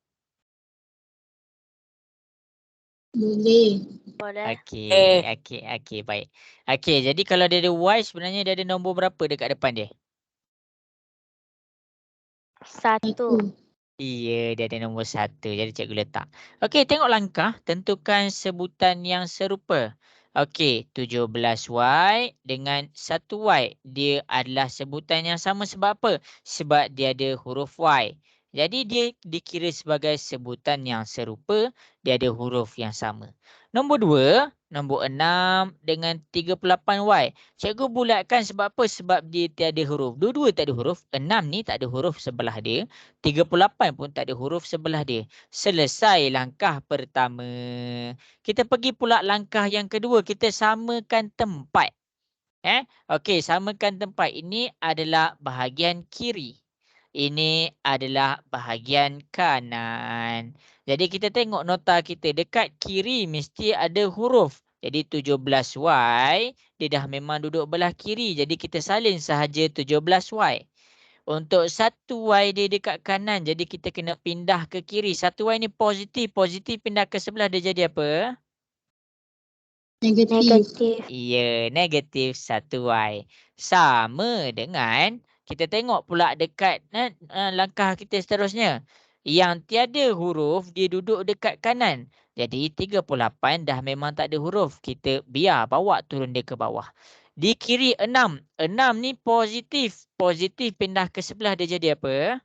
Boleh. Boleh. Okey, baik. Okey, jadi kalau dia ada Y sebenarnya dia ada nombor berapa dekat depan dia? 1. Iya, dia ada nombor 1. Jadi cikgu letak. Okey, tengok langkah. Tentukan sebutan yang serupa. Okey, 17Y dengan 1Y. Dia adalah sebutan yang sama sebab apa? Sebab dia ada huruf Y. Jadi dia dikira sebagai sebutan yang serupa. Dia ada huruf yang sama. Nombor 2, nombor 6 dengan 38Y. Cikgu bulatkan sebab apa? Sebab dia tiada huruf. Dua-dua tak ada huruf. 6 ni tak ada huruf sebelah dia. 38 pun tak ada huruf sebelah dia. Selesai langkah pertama. Kita pergi pula langkah yang kedua. Kita samakan tempat. Okey, samakan tempat. Ini adalah bahagian kiri. Ini adalah bahagian kanan. Jadi kita tengok nota kita. Dekat kiri mesti ada huruf. Jadi 17Y, dia dah memang duduk belah kiri. Jadi kita salin sahaja 17Y. Untuk 1Y dia dekat kanan. Jadi kita kena pindah ke kiri. 1Y ni positif. Positif pindah ke sebelah dia jadi apa? Negatif. Ya, negatif 1Y. Sama dengan kita tengok pula dekat langkah kita seterusnya. Yang tiada huruf dia duduk dekat kanan. Jadi 38 dah memang tak ada huruf. Kita biar bawa turun dia ke bawah. Di kiri 6. 6 ni positif. Positif pindah ke sebelah dia jadi apa?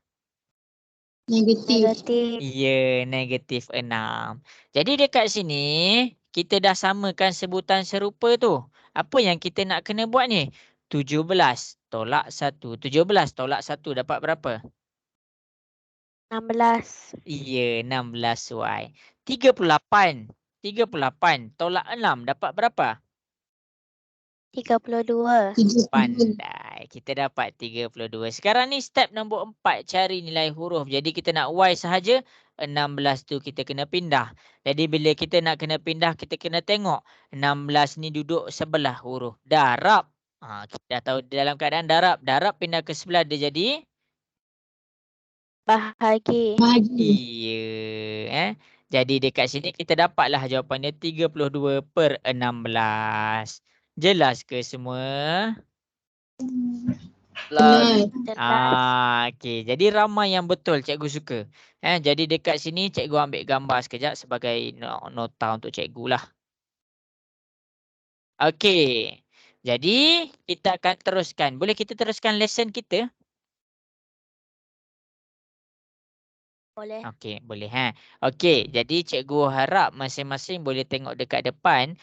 Negatif. Ya, negatif 6. Jadi dekat sini, kita dah samakan sebutan serupa tu. Apa yang kita nak kena buat ni? 17 tolak 1. 17 tolak 1 dapat berapa? 16. Ya, 16Y. 38. 38 tolak 6 dapat berapa? 32. 32. Pandai. Kita dapat 32. Sekarang ni step nombor 4. Cari nilai huruf. Jadi kita nak Y sahaja. 16 tu kita kena pindah. Jadi bila kita nak kena pindah, kita kena tengok. 16 ni duduk sebelah huruf. Darab. Kita dah tahu dalam keadaan darab. Darab pindah ke sebelah dia jadi? Bahagi. Iya. Jadi dekat sini kita dapatlah jawapannya 32/16. Jelas ke semua? Jelas. Jelas. Okey. Jadi ramai yang betul cikgu suka. Jadi dekat sini cikgu ambil gambar sekejap sebagai nota untuk cikgu lah. Okey. Jadi kita akan teruskan. Boleh kita teruskan lesson kita? Boleh. Okey, boleh Okey, jadi cikgu harap masing-masing boleh tengok dekat depan.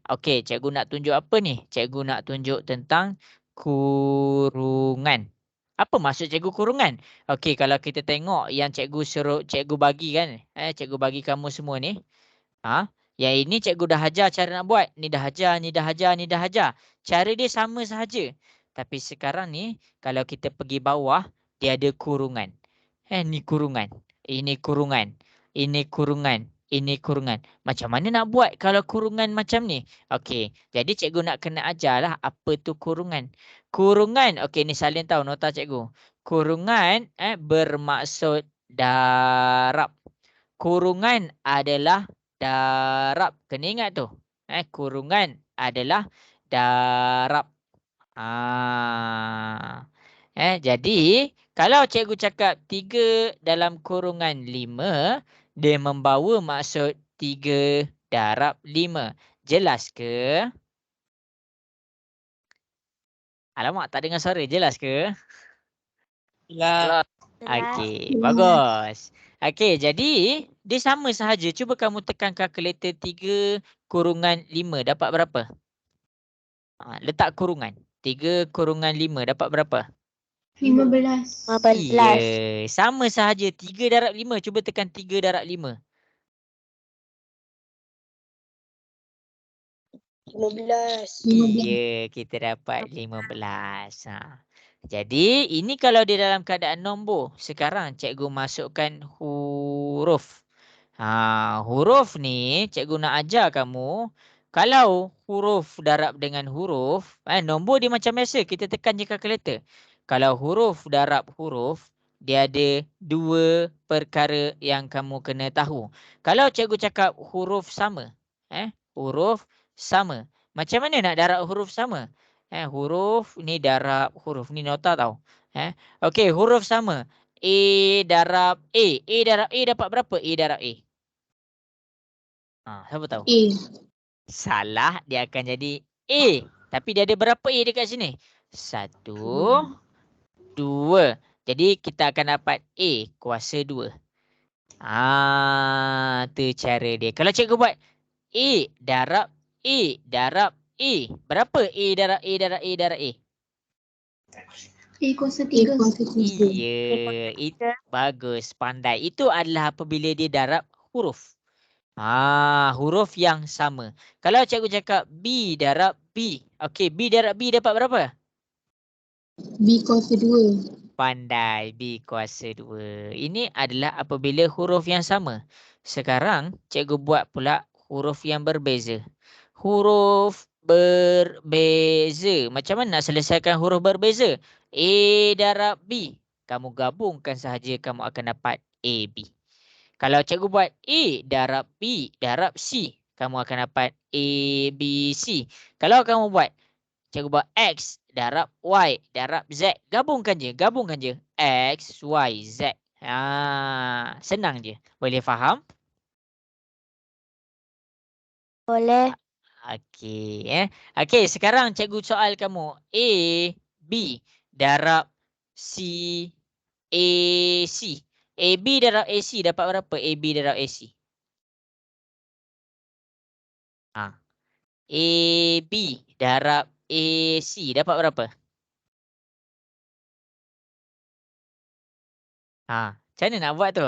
Okey, cikgu nak tunjuk apa ni? Cikgu nak tunjuk tentang kurungan. Apa maksud cikgu kurungan? Okey, kalau kita tengok yang cikgu suruh cikgu bagi kan. Cikgu bagi kamu semua ni. Yang ini cikgu dah ajar cara nak buat. Ni dah ajar, ni dah ajar, ni dah ajar. Cara dia sama sahaja. Tapi sekarang ni kalau kita pergi bawah, dia ada kurungan. Ni kurungan. Ini kurungan. Ini kurungan. Ini kurungan. Macam mana nak buat kalau kurungan macam ni? Okey. Jadi cikgu nak kena ajarlah apa tu kurungan. Kurungan. Okey, ni salin tahu nota cikgu. Kurungan bermaksud darab. Kurungan adalah darab. Kena ingat tu. Kurungan adalah darab. Jadi kalau cikgu cakap 3 dalam kurungan 5, dia membawa maksud 3 darab 5. Jelas ke? Alamak, tak dengar suara. Jelas ke? Jelas. Okey, bagus. Okey, jadi dia sama sahaja. Cuba kamu tekan kalkulator 3 kurungan 5 dapat berapa? Letak kurungan. 3 kurungan 5 dapat berapa? 15. 15. Ya, sama sahaja. 3 darab 5. Cuba tekan 3 darab 5. 15. Ya, kita dapat 15. Jadi, ini kalau dia dalam keadaan nombor. Sekarang cikgu masukkan huruf. Huruf ni cikgu nak ajar kamu Kalau huruf darab dengan huruf, nombor dia macam biasa. Kita tekan je kalkulator. Kalau huruf darab huruf, dia ada dua perkara yang kamu kena tahu. Kalau cikgu cakap huruf sama, huruf sama. Macam mana nak darab huruf sama? Huruf ni darab huruf. Ni nota tau. Okey, huruf sama. A darab A. A darab A dapat berapa? A darab A. Siapa tahu? A. Salah, dia akan jadi A. Tapi dia ada berapa A dekat sini? 1, 2. Jadi kita akan dapat A kuasa 2. Tu cara dia. Kalau cikgu buat A darab A darab A. Berapa A darab A darab A darab A? A kuasa 3. Ya, itu bagus, pandai. Itu adalah apabila dia darab huruf. Huruf yang sama. Kalau cikgu cakap B darab B. Okey, B darab B dapat berapa? B kuasa 2. Pandai, B kuasa 2. Ini adalah apabila huruf yang sama. Sekarang cikgu buat pula huruf yang berbeza. Huruf berbeza. Macam mana nak selesaikan huruf berbeza? A darab B. Kamu gabungkan sahaja, kamu akan dapat AB. Kalau cikgu buat A darab B darab C, kamu akan dapat ABC. Kalau kamu buat, cikgu buat X darab Y darab Z, gabungkan je. X, Y, Z. Senang je. Boleh faham? Boleh. Okey. Okey, sekarang cikgu soal kamu. A, B darab C, AC. AB darab AC dapat berapa? AB darab AC. AB darab AC dapat berapa? Macam mana nak buat tu?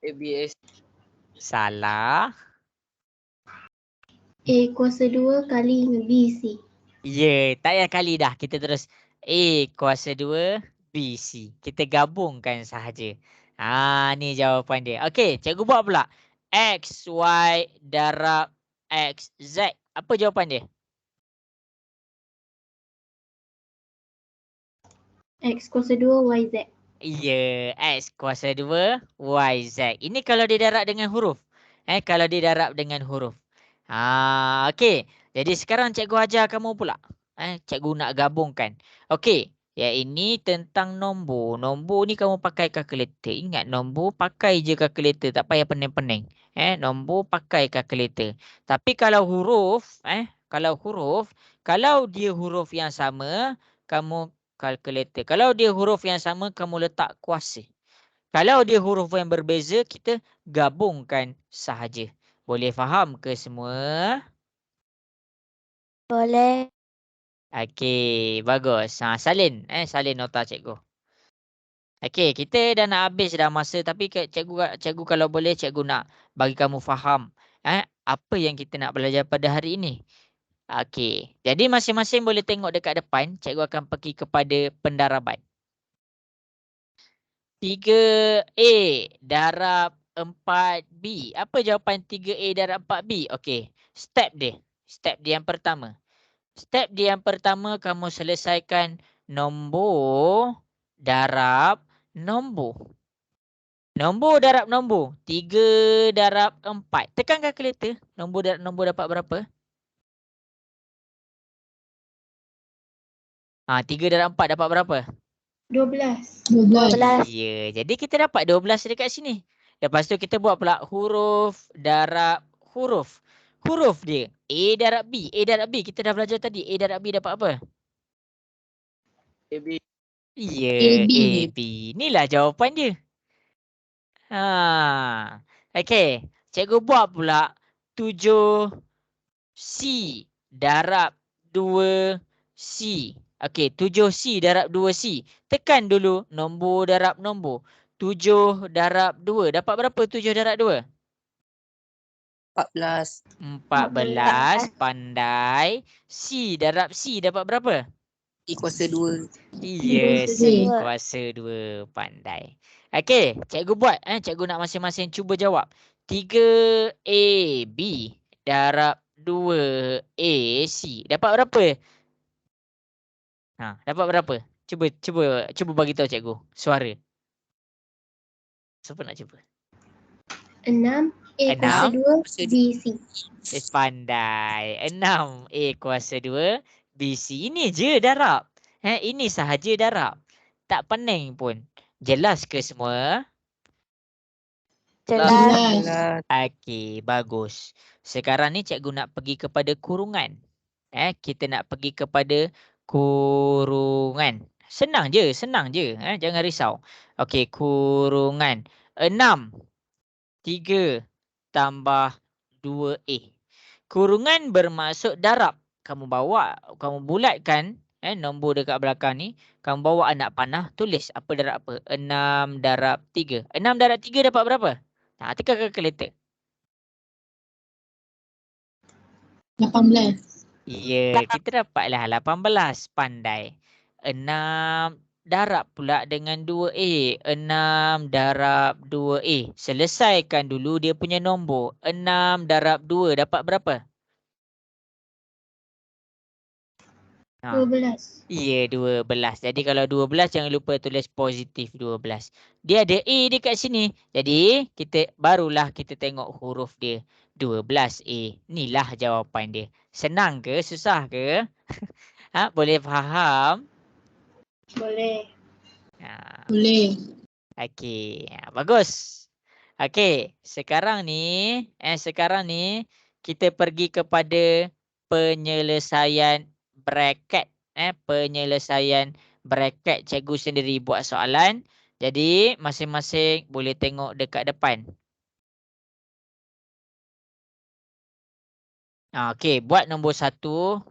ABS. Salah. A kuasa 2 kali dengan BC. Ya, tak payah kali dah. Kita terus A kuasa 2 BC. Kita gabungkan sahaja. Ni jawapan dia. Okey, cikgu buat pula. X, Y darab X, Z. Apa jawapan dia? X kuasa 2 YZ. Ya, X kuasa 2 YZ. Ini kalau dia darab dengan huruf. Kalau dia darab dengan huruf. Okey. Jadi sekarang cikgu ajar kamu pula. Cikgu nak gabungkan. Okey. Ya, ini tentang nombor. Nombor ni kamu pakai kalkulator. Ingat, nombor pakai je kalkulator. Tak payah pening-pening. Nombor pakai kalkulator. Tapi kalau huruf, kalau dia huruf yang sama, kamu kalkulator. Kalau dia huruf yang sama, kamu letak kuasa. Kalau dia huruf yang berbeza, kita gabungkan sahaja. Boleh faham ke semua? Boleh. Okey, bagus. Salin. Salin nota cikgu. Okey, kita dah nak habis dah masa. Tapi cikgu kalau boleh, cikgu nak bagi kamu faham. Apa yang kita nak belajar pada hari ini. Okey, jadi masing-masing boleh tengok dekat depan. Cikgu akan pergi kepada pendaraban. 3A darab 4B. Apa jawapan 3A darab 4B? Okey, step dia yang pertama. Step dia yang pertama, kamu selesaikan nombor darab nombor. Nombor darab nombor. 3 darab 4. Tekan kalkulator. Nombor darab nombor dapat berapa? 3 darab 4 dapat berapa? 12. 12. Ya, jadi kita dapat 12 dekat sini. Lepas tu kita buat pula huruf darab huruf. Huruf dia A darab B. A darab B kita dah belajar tadi. A darab B dapat apa? AB. Ya, AB. AB. Inilah jawapan dia. Okey, cikgu buat pula 7C darab 2C. Okey, 7C darab 2C. Tekan dulu nombor darab nombor. 7 darab 2. Dapat berapa 7 darab 2? 14. 14. Pandai. C darab C dapat berapa? E kuasa 2. Ya, kuasa C dua. kuasa 2. Pandai. Okey, cikgu buat. Cikgu nak masing-masing cuba jawab. 3AB darab 2AC. Dapat berapa? Dapat berapa? Cuba bagi tahu cikgu. Suara. Siapa nak cuba? 6 A kuasa 6. 2 B C. Pandai. 6 A kuasa 2 B C. Ini je darab. Ini sahaja darab. Tak pening pun. Jelas ke semua? Jelas. Jelas. Okey, bagus. Sekarang ni cikgu nak pergi kepada kurungan. Kita nak pergi kepada kurungan. Senang je. Jangan risau. Okey, kurungan. 6. 3 tambah 2A. Kurungan bermaksud darab. Kamu bulatkan nombor dekat belakang ni. Kamu bawa anak panah, tulis apa darab apa. 6 darab 3. 6 darab 3 dapat berapa? Tekan kalkulator. 18. Ya, kita dapatlah 18. Pandai. 6 darab pula dengan 2A. 6 darab 2A. Selesaikan dulu dia punya nombor. 6 darab 2 dapat berapa? 12. Ya, 12. Jadi kalau 12 jangan lupa tulis positif 12. Dia ada A dekat sini. Jadi barulah kita tengok huruf dia. 12A. Inilah jawapan dia. Senang ke? Susah ke? Boleh faham? Boleh. Ha, Boleh. okey. Bagus. Okey, sekarang ni kita pergi kepada penyelesaian bracket. Penyelesaian bracket, cikgu sendiri buat soalan. Jadi masing-masing boleh tengok dekat depan. Okey, buat nombor 1.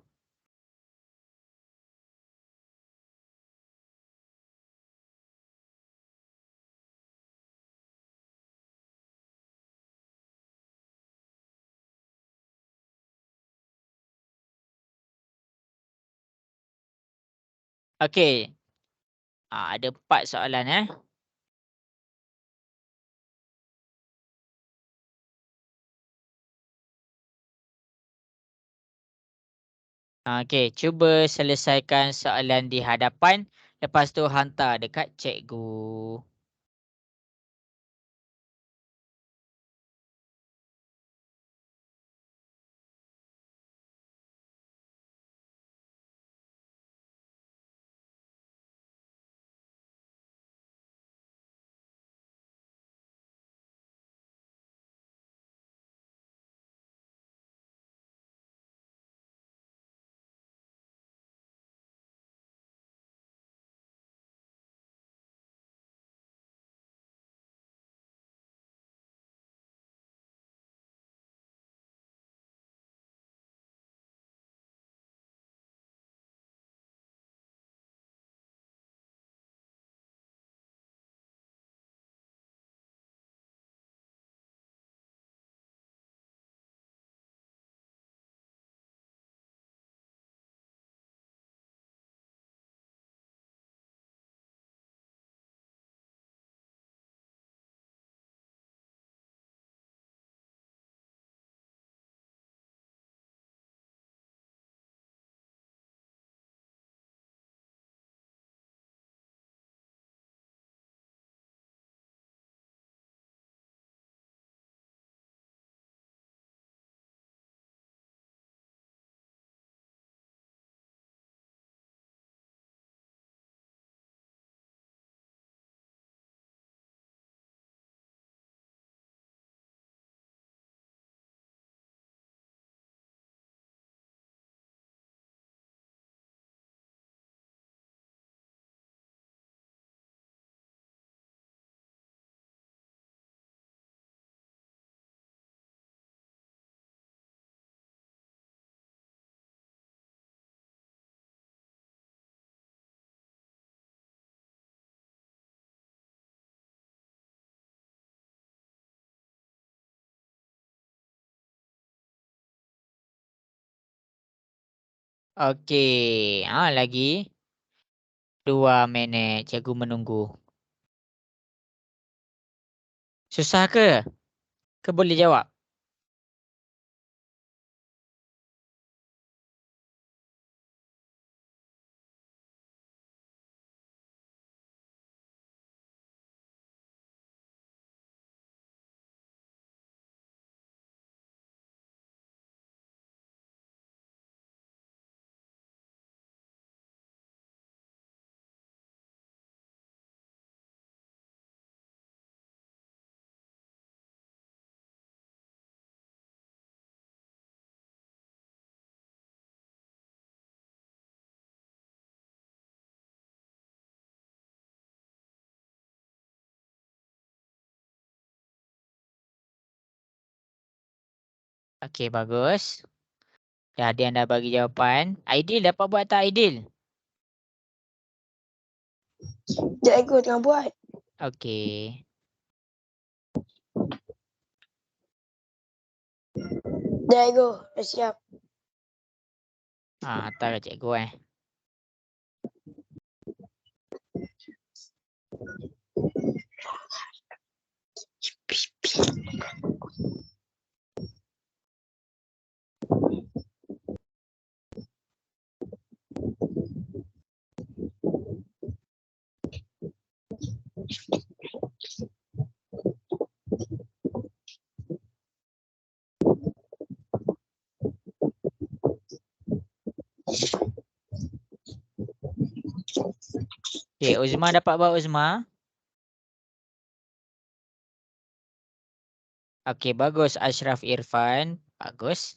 Okey. Ada 4 soalan Okey, cuba selesaikan soalan di hadapan. Lepas tu hantar dekat cikgu. Okey, lagi 2 minit cikgu menunggu. Susah ke? Ke boleh jawab? Okey, bagus. Dah ada yang dah bagi jawapan. Aidil dapat buat tak Aidil? Cikgu tengah buat. Okey. Cikgu, dah siap. Hantar ke cikgu Okey, Uzma dapat buat Uzma? Okey, bagus Ashraf Irfan. Bagus.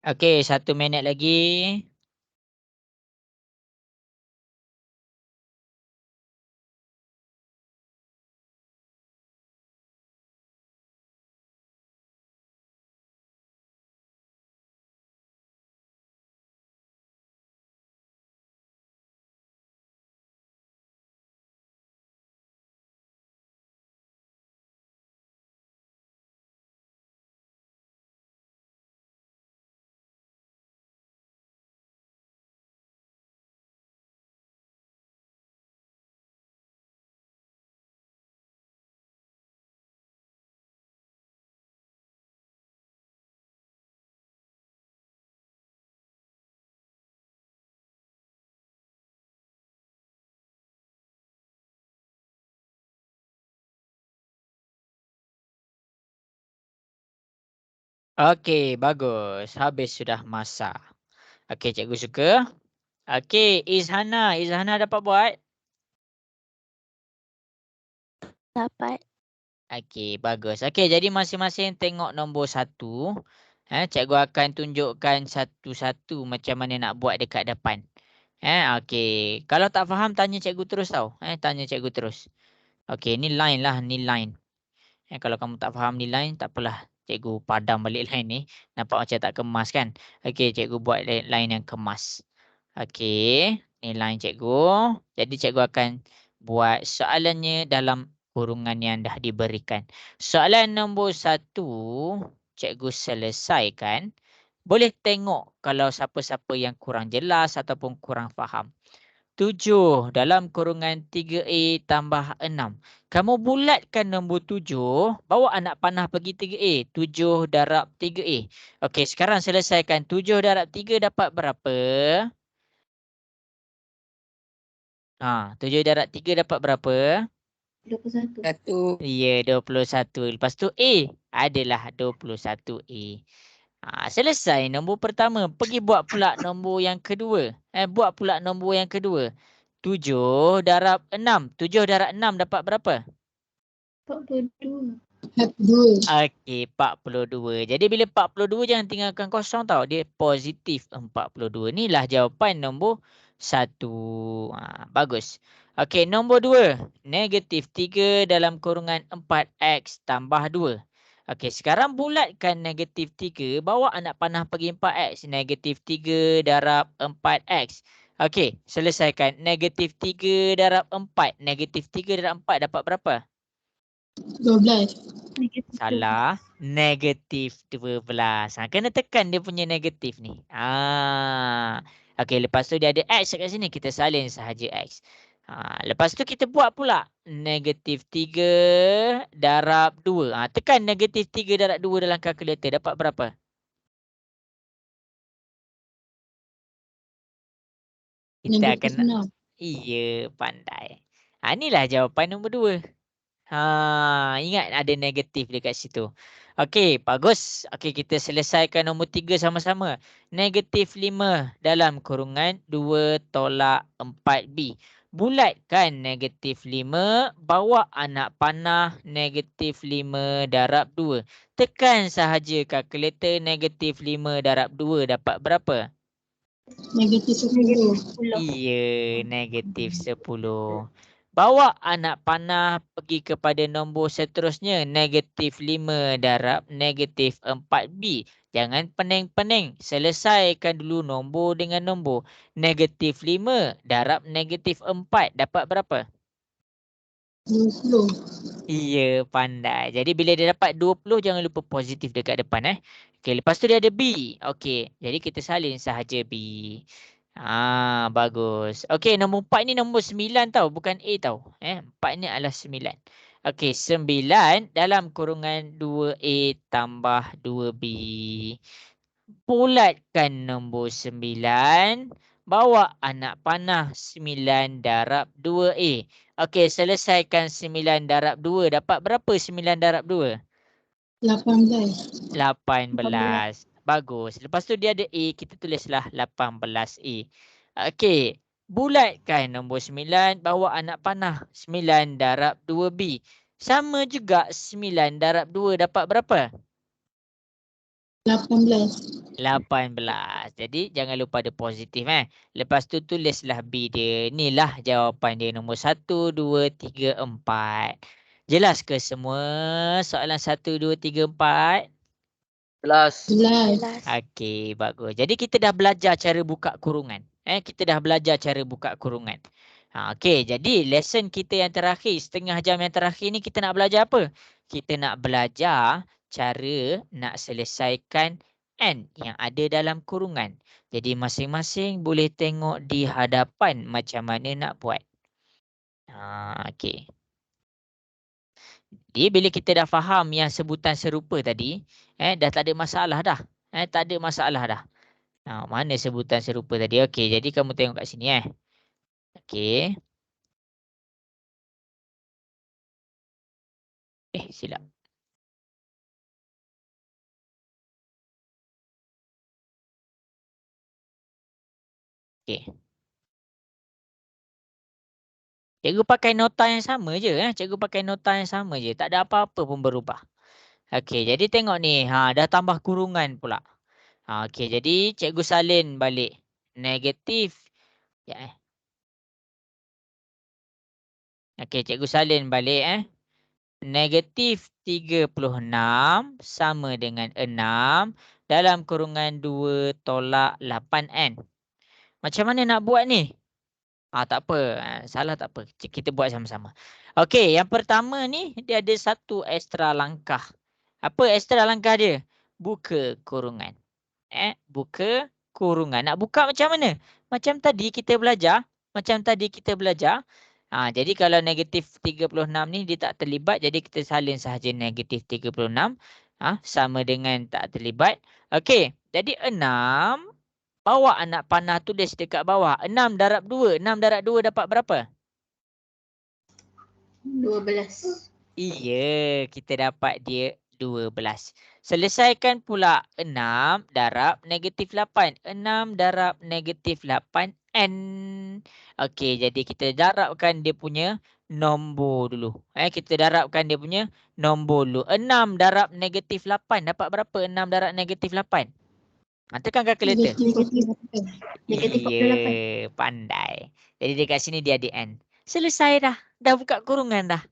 Okey, 1 minit lagi. Okey, bagus. Habis sudah masa. Okey, cikgu suka. Okey, Izhana. Izhana dapat buat? Dapat. Okey, bagus. Okey, jadi masing-masing tengok nombor 1. Cikgu akan tunjukkan satu-satu macam mana nak buat dekat depan. Okey. Kalau tak faham, tanya cikgu terus tau. Tanya cikgu terus. Okey, ni line lah. Ni line. Kalau kamu tak faham ni line, tak apalah. Cikgu padam balik line ni. Nampak macam tak kemas kan? Okey, cikgu buat line yang kemas. Okey, ni line cikgu. Jadi cikgu akan buat soalannya dalam kurungan yang dah diberikan. Soalan nombor 1, cikgu selesaikan. Boleh tengok kalau siapa-siapa yang kurang jelas ataupun kurang faham. 7 dalam kurungan 3A tambah 6. Kamu bulatkan nombor 7, bawa anak panah pergi 3A. 7 darab 3A. Okey, sekarang selesaikan. 7 darab 3 dapat berapa? 7 darab 3 dapat berapa? 21. 1. Ya, 21. Lepas tu A adalah 21A. Selesai nombor pertama. Pergi buat pula nombor yang kedua. Buat pula nombor yang kedua. 7 darab 6. 7 darab 6 dapat berapa? 42. 2. Okey, 42. Jadi bila 42 jangan tinggalkan kosong tau. Dia positif 42. Inilah jawapan nombor 1. Bagus. Okey, nombor 2. Negatif 3 dalam kurungan 4x tambah 2. Okey, sekarang bulatkan negatif 3. Bawa anak panah pergi 4x. Negatif 3 darab 4x. Okey, selesaikan. Negatif 3 darab 4. Negatif 3 darab 4 dapat berapa? 12. Negatif Salah. Negatif 12. Kena tekan dia punya negatif ni. Okey, lepas tu dia ada X kat sini. Kita salin sahaja X. Lepas tu kita buat pula. Negatif 3 darab 2. Tekan negatif 3 darab 2 dalam kalkulator. Dapat berapa? Kita Negatif akan... 6. Iya, pandai. Inilah jawapan nombor 2. Ingat ada negatif dekat situ. Okey, bagus. Okey, kita selesaikan nombor 3 sama-sama. Negatif 5 dalam kurungan 2 tolak 4B. Bulatkan negatif 5, bawa anak panah negatif 5 darab 2. Tekan sahaja kalkulator negatif 5 darab 2 dapat berapa? Negatif 10. Iya, negatif 10. Bawa anak panah pergi kepada nombor seterusnya. Negatif 5 darab negatif 4B. Jangan pening-pening. Selesaikan dulu nombor dengan nombor. Negatif 5 darab negatif 4. Dapat berapa? 20. Iya, pandai. Jadi bila dia dapat 20, jangan lupa positif dekat depan. Okey, lepas tu dia ada B. Okey, jadi kita salin sahaja B. Bagus. Okey, nombor 4 ni nombor 9 tau, bukan A tau. 4 ni adalah 9. Okey, 9 dalam kurungan 2A tambah 2B. Bulatkan nombor 9. Bawa anak panah 9 darab 2A. Okey, selesaikan 9 darab 2. Dapat berapa 9 darab 2? 18. 18. Bagus. Lepas tu dia ada A. Kita tulislah 18A. Okey. Bulatkan nombor 9. Bawa anak panah 9 darab 2B. Sama juga 9 darab 2 dapat berapa? 18. 18. Jadi jangan lupa ada positif. Lepas tu tulislah B dia. Inilah jawapan dia nombor 1, 2, 3, 4. Jelas ke semua soalan 1, 2, 3, 4? Jelas. 11. Okey, bagus. Jadi kita dah belajar cara buka kurungan. Kita dah belajar cara buka kurungan. Okey, jadi lesson kita yang terakhir, setengah jam yang terakhir ni kita nak belajar apa? Kita nak belajar cara nak selesaikan N yang ada dalam kurungan. Jadi masing-masing boleh tengok di hadapan macam mana nak buat. Okey. Jadi bila kita dah faham yang sebutan serupa tadi, dah tak ada masalah dah. Tak ada masalah dah. Mana sebutan serupa tadi? Okey, jadi kamu tengok kat sini Okey. Silap. Okey. Cikgu pakai nota yang sama je. Cikgu pakai nota yang sama je. Tak ada apa-apa pun berubah. Okey, jadi tengok ni. Dah tambah kurungan pula. Okey, jadi cikgu salin balik. Negatif. Okey, cikgu salin balik Negatif 36 sama dengan 6 dalam kurungan 2 tolak 8N. Macam mana nak buat ni? Tak apa. Salah tak apa. Kita buat sama-sama. Okey, yang pertama ni dia ada satu ekstra langkah. Apa ekstra langkah dia? Buka kurungan. Buka kurungan. Nak buka macam mana? Macam tadi kita belajar. Jadi kalau negatif 36 ni dia tak terlibat. Jadi kita salin sahaja negatif 36. Sama dengan tak terlibat. Okey. Jadi 6. Bawa anak panah tulis dekat bawah. 6 darab 2. 6 darab 2 dapat berapa? 12. Iya, kita dapat dia 12. Selesaikan pula 6 darab negatif 8. 6 darab negatif 8 N. Okey, jadi kita darabkan dia punya nombor dulu. Kita darabkan dia punya nombor dulu. 6 darab negatif 8. Dapat berapa 6 darab negatif 8? Tekan kalkulator. Negatif 48. Iya, pandai. Jadi dekat sini dia ada N. Selesai dah. Dah buka kurungan dah.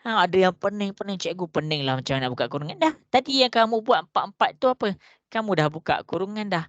Ada yang pening-pening. Cikgu pening lah macam mana nak buka kurungan. Dah. Tadi yang kamu buat 4-4 tu apa? Kamu dah buka kurungan dah.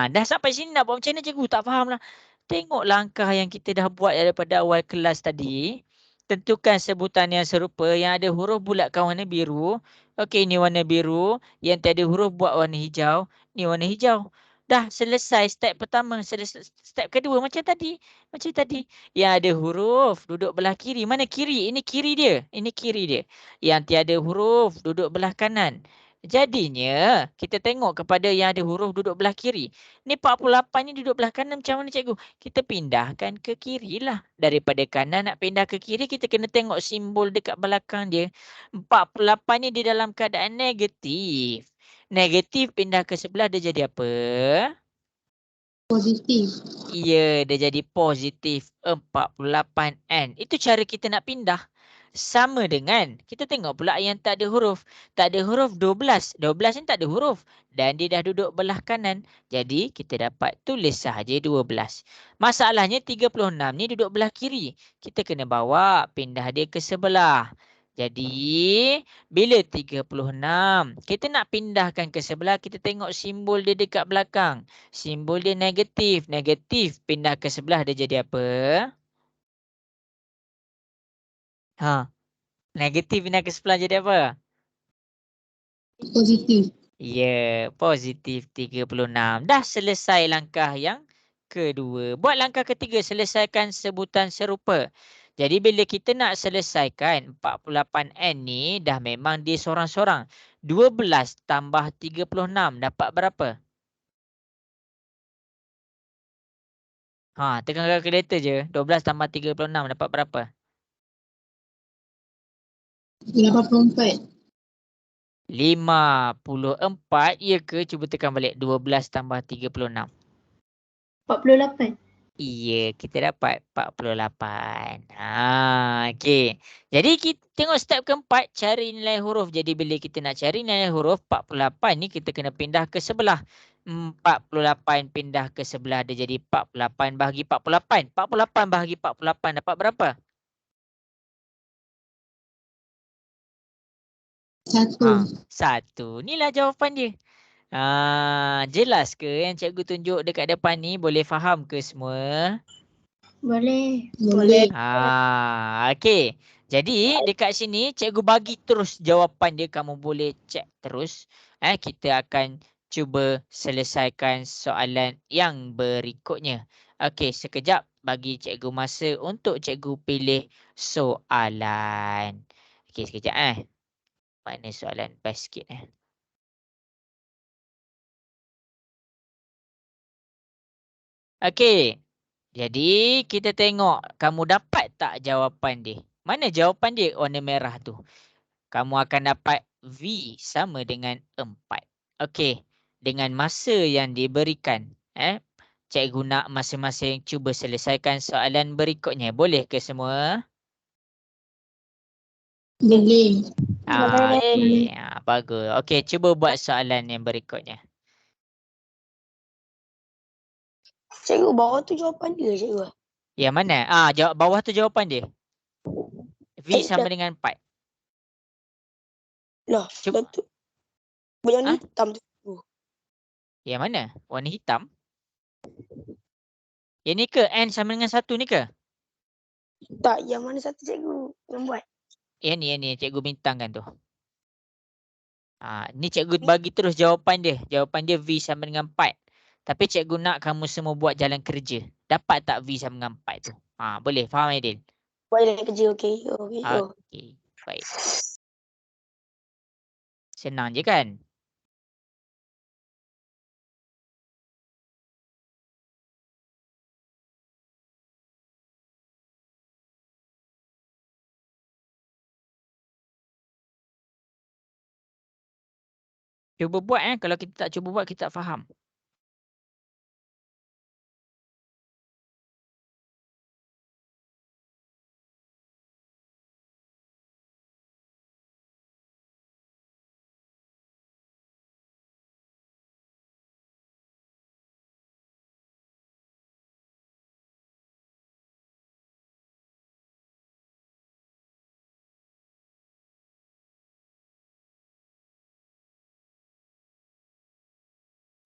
Dah sampai sini nak buat macam mana cikgu? Tak faham lah. Tengok langkah yang kita dah buat daripada awal kelas tadi. Tentukan sebutan yang serupa. Yang ada huruf bulatkan warna biru. Okey, ni warna biru. Yang tiada huruf buat warna hijau. Ni warna hijau. Dah selesai step pertama. Step kedua macam tadi. Macam tadi. Yang ada huruf duduk belah kiri. Mana kiri? Ini kiri dia. Ini kiri dia. Yang tiada huruf duduk belah kanan. Jadinya kita tengok kepada yang ada huruf duduk belah kiri. Ni 48 ni duduk belah kanan macam mana cikgu? Kita pindahkan ke kiri lah. Daripada kanan nak pindah ke kiri, kita kena tengok simbol dekat belakang dia. 48 ni di dalam keadaan negatif. Negatif pindah ke sebelah dia jadi apa? Positif. Ya, dia jadi positif 48N. Itu cara kita nak pindah. Sama dengan, kita tengok pula yang tak ada huruf. Tak ada huruf 12. 12 ni tak ada huruf. Dan dia dah duduk belah kanan. Jadi, kita dapat tulis sahaja 12. Masalahnya 36 ni duduk belah kiri. Kita kena bawa, pindah dia ke sebelah. Jadi, bila 36, kita nak pindahkan ke sebelah, kita tengok simbol dia dekat belakang. Simbol dia negatif. Negatif pindah ke sebelah dia jadi apa? Negatif pindah ke sebelah jadi apa? Positif. Ya, positif 36. Dah selesai langkah yang kedua. Buat langkah ketiga, selesaikan sebutan serupa. Jadi bila kita nak selesaikan 48N ni, dah memang dia sorang-sorang. 12 tambah 36 dapat berapa? Tekan kalkulator je. 12 tambah 36 dapat berapa? 84. 54, ya ke? Cuba tekan balik. 12 tambah 36. 48. Iya, kita dapat 48. Okey. Jadi kita tengok step keempat, cari nilai huruf. Jadi bila kita nak cari nilai huruf 48 ni, kita kena pindah ke sebelah. 48 pindah ke sebelah, dia jadi 48 bahagi 48. 48 bahagi 48 dapat berapa? 1. 1. Inilah jawapan dia. Jelas ke yang cikgu tunjuk dekat depan ni? Boleh faham ke semua? Boleh. Okey. Jadi dekat sini cikgu bagi terus jawapan dia, kamu boleh cek terus. Kita akan cuba selesaikan soalan yang berikutnya. Okey, sekejap bagi cikgu masa untuk cikgu pilih soalan. Okey, sekejap Mana soalan best sikit Okey. Jadi kita tengok kamu dapat tak jawapan dia. Mana jawapan dia warna merah tu? Kamu akan dapat V sama dengan 4. Okey. Dengan masa yang diberikan. Cikgu nak masing-masing cuba selesaikan soalan berikutnya. Boleh ke semua? Boleh. Okey. Bagus. Okey, cuba buat soalan yang berikutnya. Cikgu, bawah tu jawapan dia, cikgu. Yang mana? Jawab bawah tu jawapan dia. V sama dengan 4. Lah, Cuba. tu. Yang hitam tu. Yang mana? Warna hitam? Yang ni ke? N sama dengan 1 ni ke? Tak, yang mana satu cikgu yang buat? Yang ni cikgu bintangkan tu. Ni cikgu bagi terus jawapan dia. Jawapan dia V sama dengan 4. Tapi cikgu nak kamu semua buat jalan kerja. Dapat tak V sama dengan 4 tu? Boleh. Faham Aidil? Buat jalan kerja, okey. Okey. Baik. Senang je kan? Cuba buat Kalau kita tak cuba buat, kita tak faham.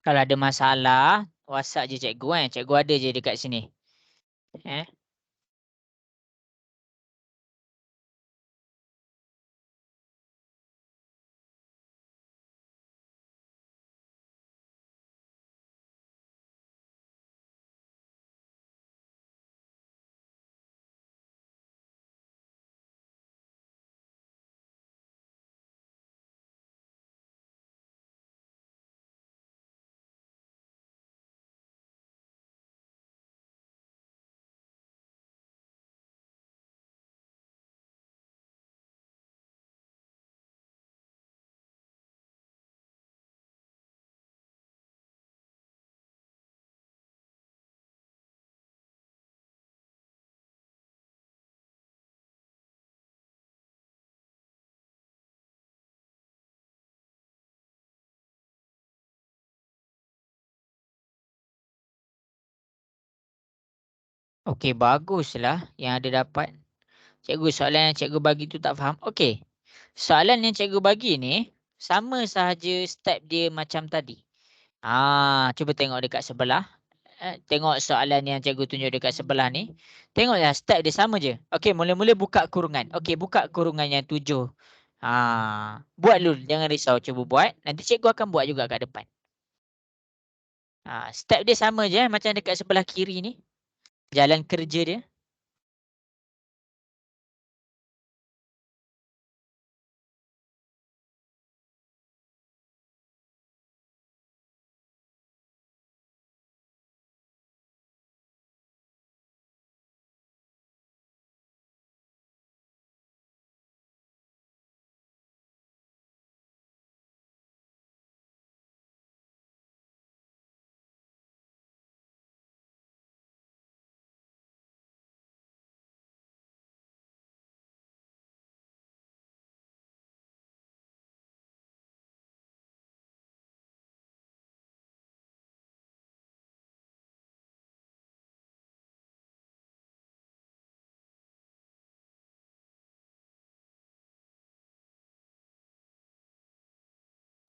Kalau ada masalah, WhatsApp je cikgu Cikgu ada je dekat sini. Okey, baguslah yang ada dapat. Cikgu, soalan yang cikgu bagi tu tak faham. Okey. Soalan yang cikgu bagi ni sama sahaja step dia macam tadi. Cuba tengok dekat sebelah. Tengok soalan yang cikgu tunjuk dekat sebelah ni. Tengoklah step dia sama je. Okey, mula-mula buka kurungan. Okey, buka kurungan yang 7. Buat dulu, jangan risau, cuba buat. Nanti cikgu akan buat juga kat depan. Step dia sama je macam dekat sebelah kiri ni. Jalan kerja dia.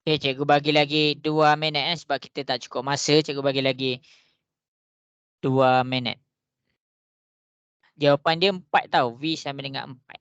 Okay, cikgu bagi lagi 2 minit sebab kita tak cukup masa. Cikgu bagi lagi 2 minit. Jawapan dia 4 tau. V sama dengan 4.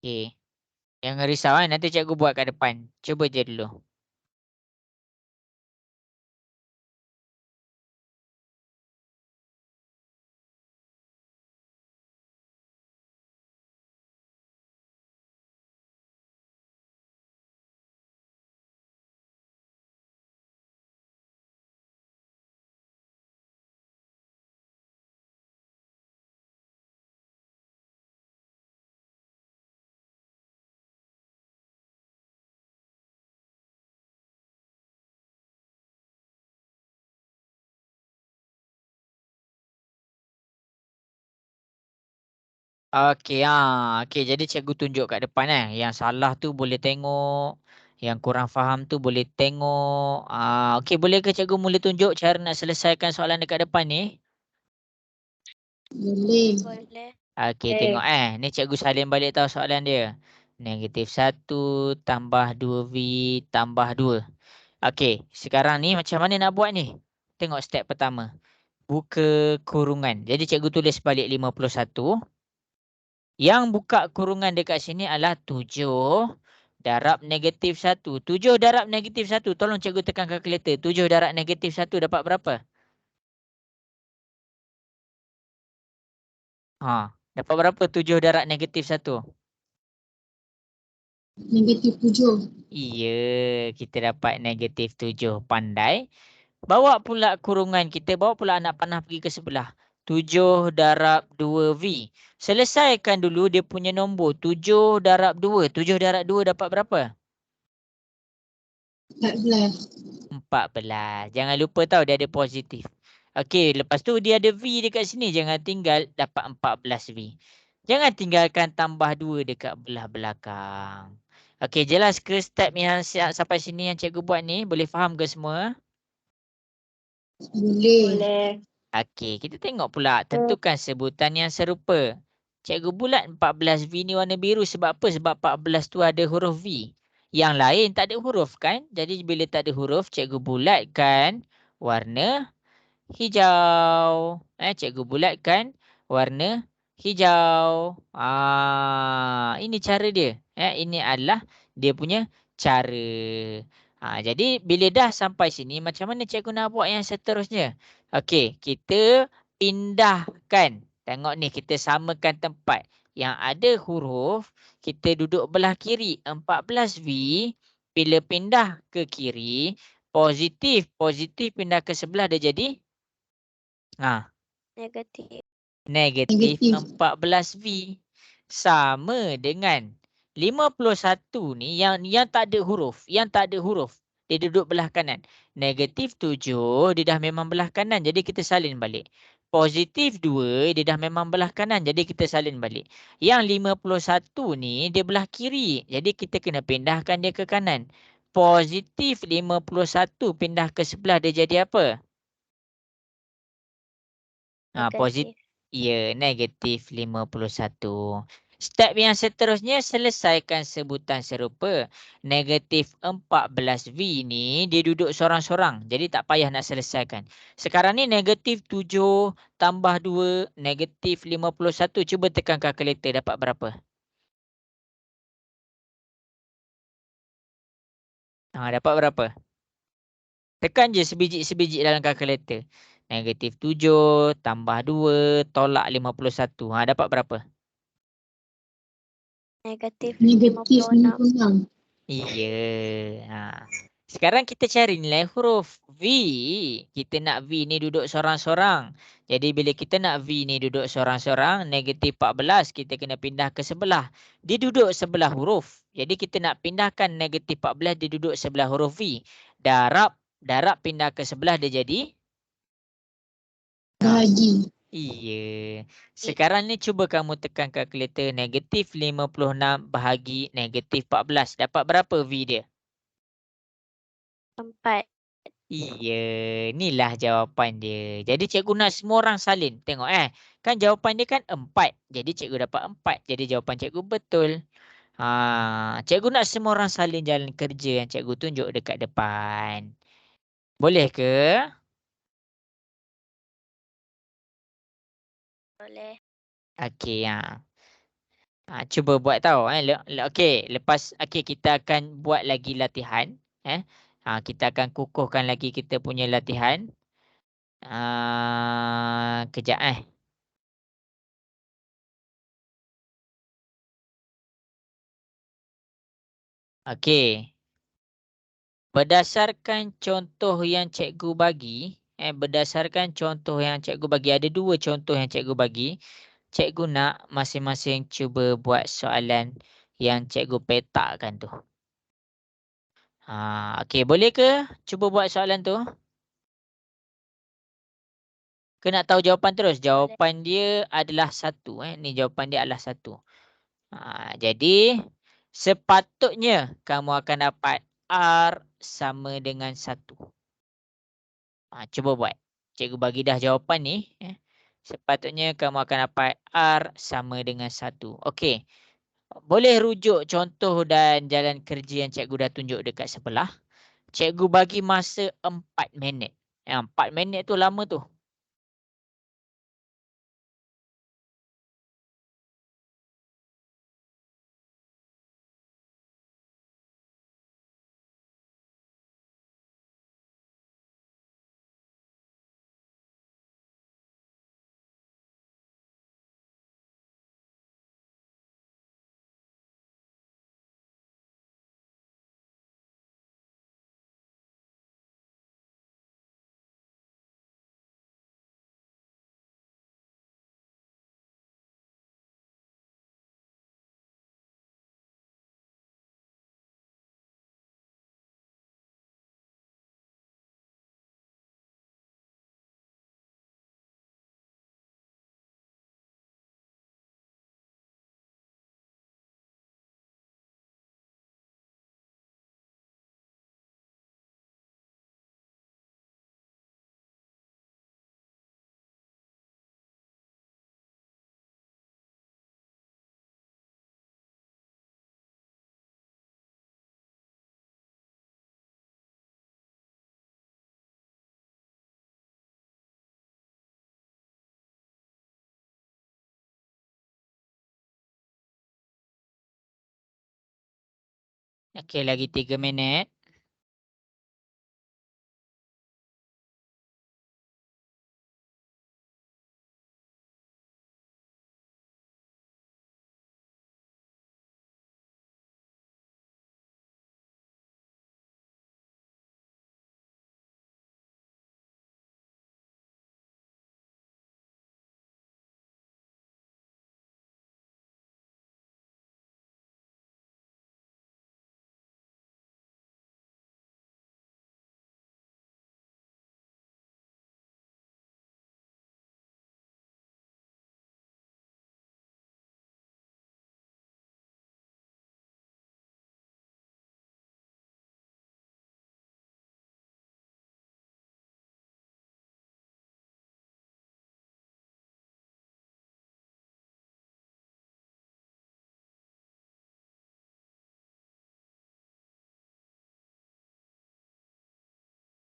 Okay. Jangan risau nanti cikgu buat kat depan. Cuba je dulu. Okey, okey, jadi cikgu tunjuk kat depan Yang salah tu boleh tengok, yang kurang faham tu boleh tengok. Okey, boleh ke cikgu mula tunjuk cara nak selesaikan soalan dekat depan ni? Boleh. Boleh. Okey, tengok ni cikgu salin balik tahu soalan dia. -1 tambah 2V tambah 2. Okey, sekarang ni macam mana nak buat ni? Tengok step pertama. Buka kurungan. Jadi cikgu tulis balik 51. Yang buka kurungan dekat sini adalah 7 darab negatif 1. 7 darab negatif 1. Tolong cikgu tekan kalkulator. 7 darab negatif 1 dapat berapa? Dapat berapa 7 darab negatif 1? Negatif 7. Iya, kita dapat negatif 7. Pandai. Bawa pula kurungan kita. Bawa pula anak panah pergi ke sebelah. 7 darab 2V. Selesaikan dulu dia punya nombor. 7 darab 2. 7 darab 2 dapat berapa? 14. 14. Jangan lupa tahu dia ada positif. Okey, lepas tu dia ada V dekat sini. Jangan tinggal dapat 14V. Jangan tinggalkan tambah 2 dekat belah belakang. Okey, jelas ke step yang sampai sini yang cikgu buat ni? Boleh faham ke semua? Boleh. Boleh. Okey, kita tengok pula. Tentukan sebutan yang serupa. Cikgu bulat 14V ni warna biru sebab apa? Sebab 14 tu ada huruf V. Yang lain tak ada huruf kan? Jadi bila tak ada huruf, cikgu bulatkan warna hijau. Cikgu bulatkan warna hijau. Ini cara dia. Ini adalah dia punya cara. Jadi bila dah sampai sini, macam mana cikgu nak buat yang seterusnya? Okey, kita pindahkan. Tengok ni, kita samakan tempat. Yang ada huruf, kita duduk belah kiri. 14V, bila pindah ke kiri, positif pindah ke sebelah dia jadi Negatif. negatif Negatif. 14V. Sama dengan 51 ni yang tak ada huruf. Yang tak ada huruf. Dia duduk belah kanan. Negatif 7 dia dah memang belah kanan. Jadi kita salin balik. Positif 2 dia dah memang belah kanan. Jadi kita salin balik. Yang 51 ni dia belah kiri. Jadi kita kena pindahkan dia ke kanan. Positif 51 pindah ke sebelah dia jadi apa? Positif. Ya, negatif 51. Step yang seterusnya, selesaikan sebutan serupa. Negatif 14V ni, dia duduk sorang-sorang. Jadi tak payah nak selesaikan. Sekarang ni negatif 7 tambah 2, negatif 51. Cuba tekan kalkulator, dapat berapa? Dapat berapa? Tekan je sebiji-sebiji dalam kalkulator. Negatif 7 tambah 2 tolak 51. Dapat berapa? Negatif Negatif 56. 56. Iya. Sekarang kita cari nilai huruf V. Kita nak V ni duduk sorang-sorang. Jadi bila kita nak V ni duduk sorang-sorang, negatif 14 kita kena pindah ke sebelah. Dia duduk sebelah huruf. Jadi kita nak pindahkan negatif 14 dia duduk sebelah huruf V. Darab pindah ke sebelah dia jadi? Bahagi. Iya. Sekarang ni cuba kamu tekan kalkulator. Negatif 56 bahagi negatif 14. Dapat berapa V dia? 4. Iya. Inilah jawapan dia. Jadi cikgu nak semua orang salin. Tengok kan jawapan dia kan 4. Jadi cikgu dapat 4. Jadi jawapan cikgu betul. Cikgu nak semua orang salin jalan kerja yang cikgu tunjuk dekat depan. Boleh ke? Boleh. Okey. Cuba buat tahu. Okey, lepas kita akan buat lagi latihan. Kita akan kukuhkan lagi kita punya latihan. Kejap Okey. Berdasarkan contoh yang cikgu bagi, berdasarkan contoh yang cikgu bagi, ada 2 contoh yang cikgu bagi. Cikgu nak masing-masing cuba buat soalan yang cikgu petakkan tu. Okey, boleh ke cuba buat soalan tu? Ke nak tahu jawapan terus? Jawapan dia adalah 1. Ni jawapan dia adalah 1. Jadi, sepatutnya kamu akan dapat R sama dengan 1. Cuba buat. Cikgu bagi dah jawapan ni. Sepatutnya kamu akan dapat R sama dengan 1. Okey. Boleh rujuk contoh dan jalan kerja yang cikgu dah tunjuk dekat sebelah. Cikgu bagi masa 4 minit. 4 minit tu lama tu. Okey, lagi 3 minit.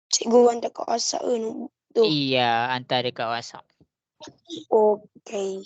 Cikgu hantar kat WhatsApp ke tu? Iya, hantar dekat WhatsApp. Okey.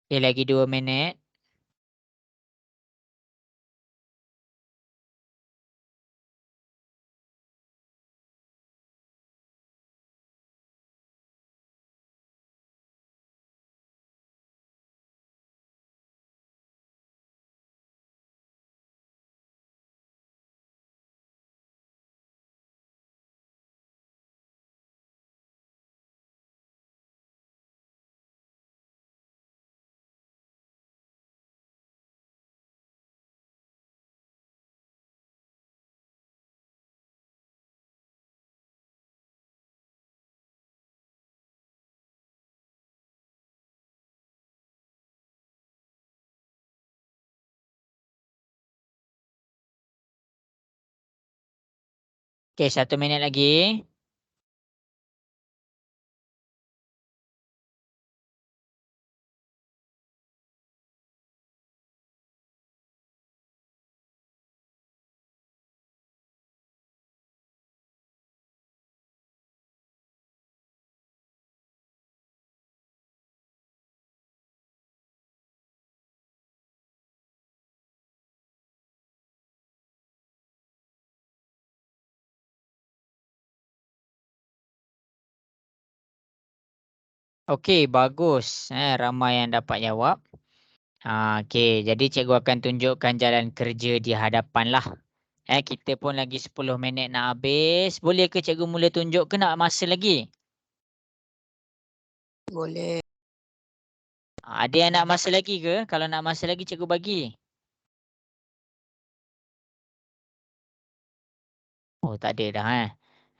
Okey, lagi 2 minit. Okey, 1 minit lagi. Okey, bagus. Ramai yang dapat jawab. Okey, jadi cikgu akan tunjukkan jalan kerja di hadapan lah. Kita pun lagi 10 minit nak habis. Boleh ke cikgu mula tunjuk ke nak masa lagi? Boleh. Ada yang nak masa lagi ke? Kalau nak masa lagi cikgu bagi. Oh, tak ada dah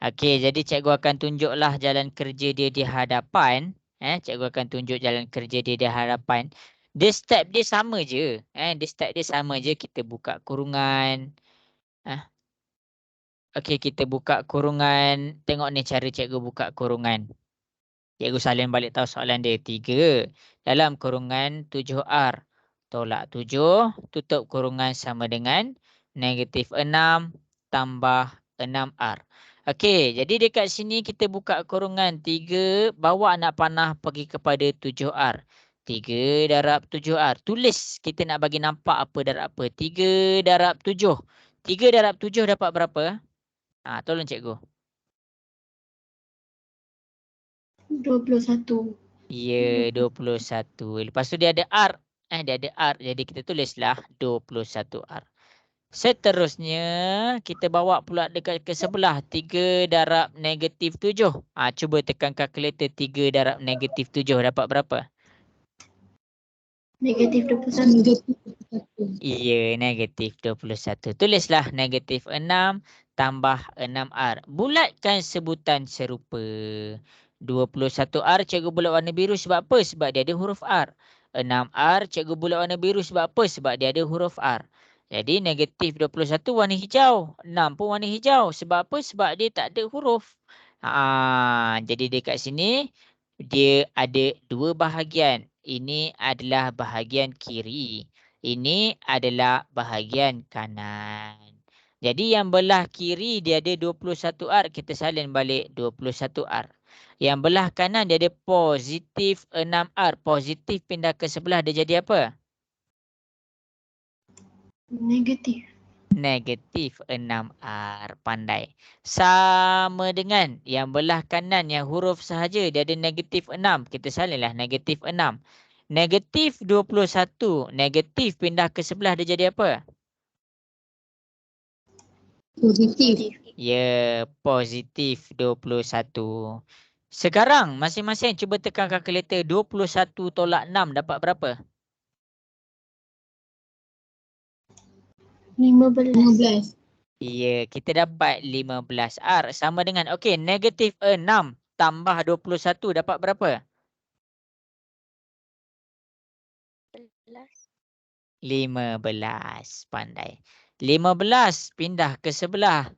Okey, jadi cikgu akan tunjuklah jalan kerja dia di hadapan. Cikgu akan tunjuk jalan kerja dia di hadapan. Dia step dia sama je. Dia step dia sama je. Kita buka kurungan. Okey, kita buka kurungan. Tengok ni cara cikgu buka kurungan. Cikgu salin balik tahu soalan dia. 3 dalam kurungan 7R. Tolak 7. Tutup kurungan sama dengan negatif 6 tambah 6R. Okey, jadi dekat sini kita buka kurungan 3. Bawa anak panah pergi kepada 7R. 3 darab 7R. Tulis kita nak bagi nampak apa darab apa. 3 darab 7. 3 darab 7 dapat berapa? Tolong cikgu. 21. Ya, 21. Lepas tu dia ada R. Dia ada R. Jadi kita tulislah 21R. Seterusnya, kita bawa pula dekat ke sebelah. 3 darab negatif 7. Cuba tekan kalkulator 3 darab negatif 7. Dapat berapa? Negatif 21. Negatif 21. Iya, negatif 21. Tulislah negatif 6 tambah 6R. Bulatkan sebutan serupa. 21R cikgu bulat warna biru sebab apa? Sebab dia ada huruf R. 6R cikgu bulat warna biru sebab apa? Sebab dia ada huruf R. Jadi negatif 21 warna hijau. 6 pun warna hijau. Sebab apa? Sebab dia tak ada huruf. Jadi dekat sini dia ada dua bahagian. Ini adalah bahagian kiri. Ini adalah bahagian kanan. Jadi yang belah kiri dia ada 21R. Kita salin balik 21R. Yang belah kanan dia ada positif 6R. Positif pindah ke sebelah dia jadi apa? Negatif. Negatif 6R. Pandai. Sama dengan yang belah kanan yang huruf sahaja dia ada negatif 6. Kita salinlah negatif 6. Negatif 21. Negatif pindah ke sebelah dia jadi apa? Positif. Ya, positif 21. Sekarang masing-masing cuba tekan kalkulator. 21 tolak 6 dapat berapa? 15. Ya, kita dapat 15R. Sama dengan, okey, negatif 6 tambah 21 dapat berapa? 15. Pandai. 15 pindah ke sebelah.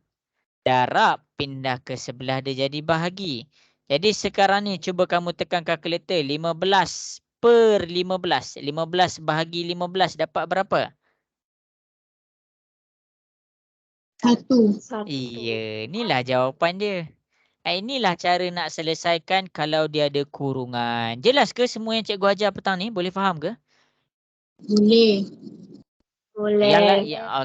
Darab pindah ke sebelah dia jadi bahagi. Jadi sekarang ni cuba kamu tekan kalkulator. 15 per 15. 15 bahagi 15 dapat berapa? 1. Iya, inilah jawapan dia. Inilah cara nak selesaikan kalau dia ada kurungan. Jelas ke semua yang cikgu ajar petang ni? Boleh faham ke? Boleh.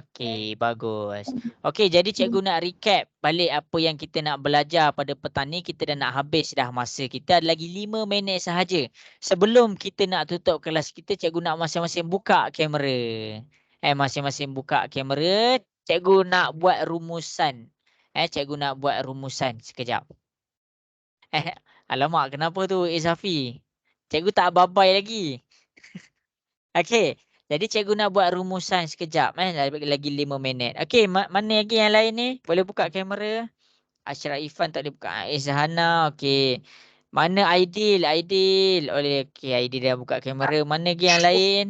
Okey, bagus. Okey, jadi cikgu nak recap balik apa yang kita nak belajar pada petang ni. Kita dah nak habis dah masa kita. Ada lagi 5 minit sahaja. Sebelum kita nak tutup kelas kita, cikgu nak masing-masing buka kamera. Masing-masing buka kamera. Cikgu nak buat rumusan. Cikgu nak buat rumusan sekejap. Alamak, kenapa tu Izafi? Cikgu tak babai lagi. Okey. Jadi cikgu nak buat rumusan sekejap. Lagi 5 minit. Okey, mana lagi yang lain ni? Boleh buka kamera. Ashraf Ifan tak boleh buka. Zahana, okey. Mana Aidil? Aidil. Okey, Aidil dah buka kamera. Mana lagi yang lain?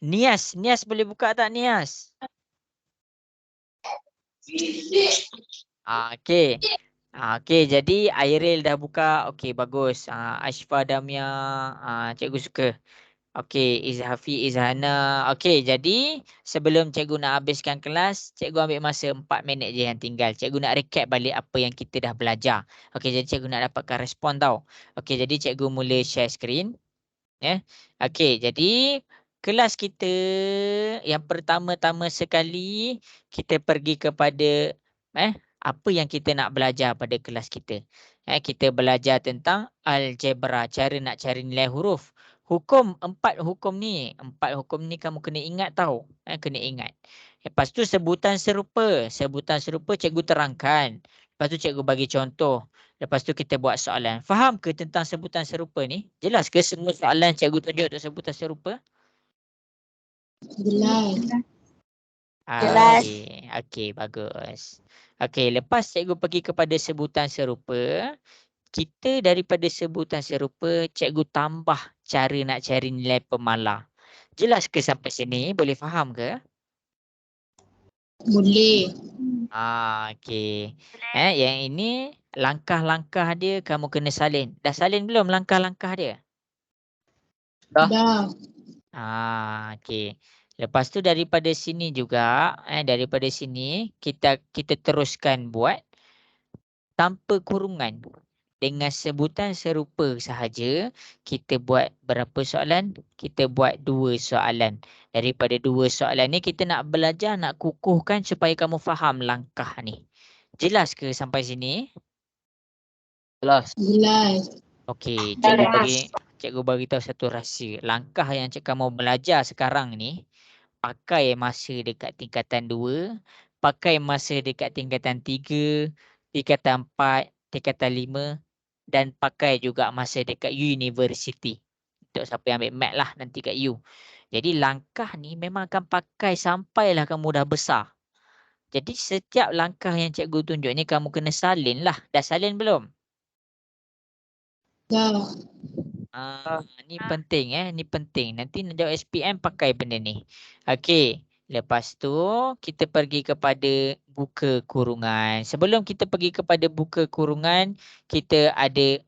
Nias. Nias boleh buka tak Nias? Okey. Okey, jadi Airil dah buka. Okey, bagus. Ashfa Damia. Cikgu suka. Okey, Izhafi, Izhana. Okey, jadi sebelum cikgu nak habiskan kelas, cikgu ambil masa 4 minit je yang tinggal. Cikgu nak recap balik apa yang kita dah belajar. Okey, jadi cikgu nak dapatkan respon tau. Okey, jadi cikgu mula share screen. Okey, jadi kelas kita yang pertama-tama sekali kita pergi kepada apa yang kita nak belajar pada kelas kita. Kita belajar tentang algebra, cara nak cari nilai huruf. Empat hukum ni kamu kena ingat tau. Kena ingat. Lepas tu sebutan serupa. Sebutan serupa cikgu terangkan. Lepas tu cikgu bagi contoh. Lepas tu kita buat soalan. Faham ke tentang sebutan serupa ni? Jelas ke semua soalan cikgu tunjuk untuk sebutan serupa? Jelas. Jelas. Okey, bagus. Okey, lepas cikgu pergi kepada sebutan serupa, kita daripada sebutan serupa, cikgu tambah cara nak cari nilai pemalar. Jelas ke sampai sini? Boleh faham ke? Boleh. Okey. Yang ini langkah-langkah dia kamu kena salin. Dah salin belum langkah-langkah dia? Dah. Okey. Lepas tu daripada sini juga, daripada sini kita teruskan buat tanpa kurungan. Dengan sebutan serupa sahaja, kita buat berapa soalan? Kita buat 2 soalan. Daripada 2 soalan ni kita nak belajar, nak kukuhkan supaya kamu faham langkah ni. Jelas ke sampai sini? Jelas. Jelas. Okey, cikgu bagi tahu satu rahsia. Langkah yang kamu belajar sekarang ni, pakai masa dekat tingkatan 2, pakai masa dekat tingkatan 3, tingkatan 4, tingkatan 5 dan pakai juga masa dekat universiti. untuk siapa yang ambil mat lah nanti kat you. Jadi langkah ni memang akan pakai sampailah kamu dah besar. Jadi setiap langkah yang cikgu tunjuk ni kamu kena salin lah. Dah salin belum? Dah. Ni penting ni penting. Nanti nak jawab SPM pakai benda ni. Okey. Lepas tu kita pergi kepada buka kurungan. Sebelum kita pergi kepada buka kurungan, kita ada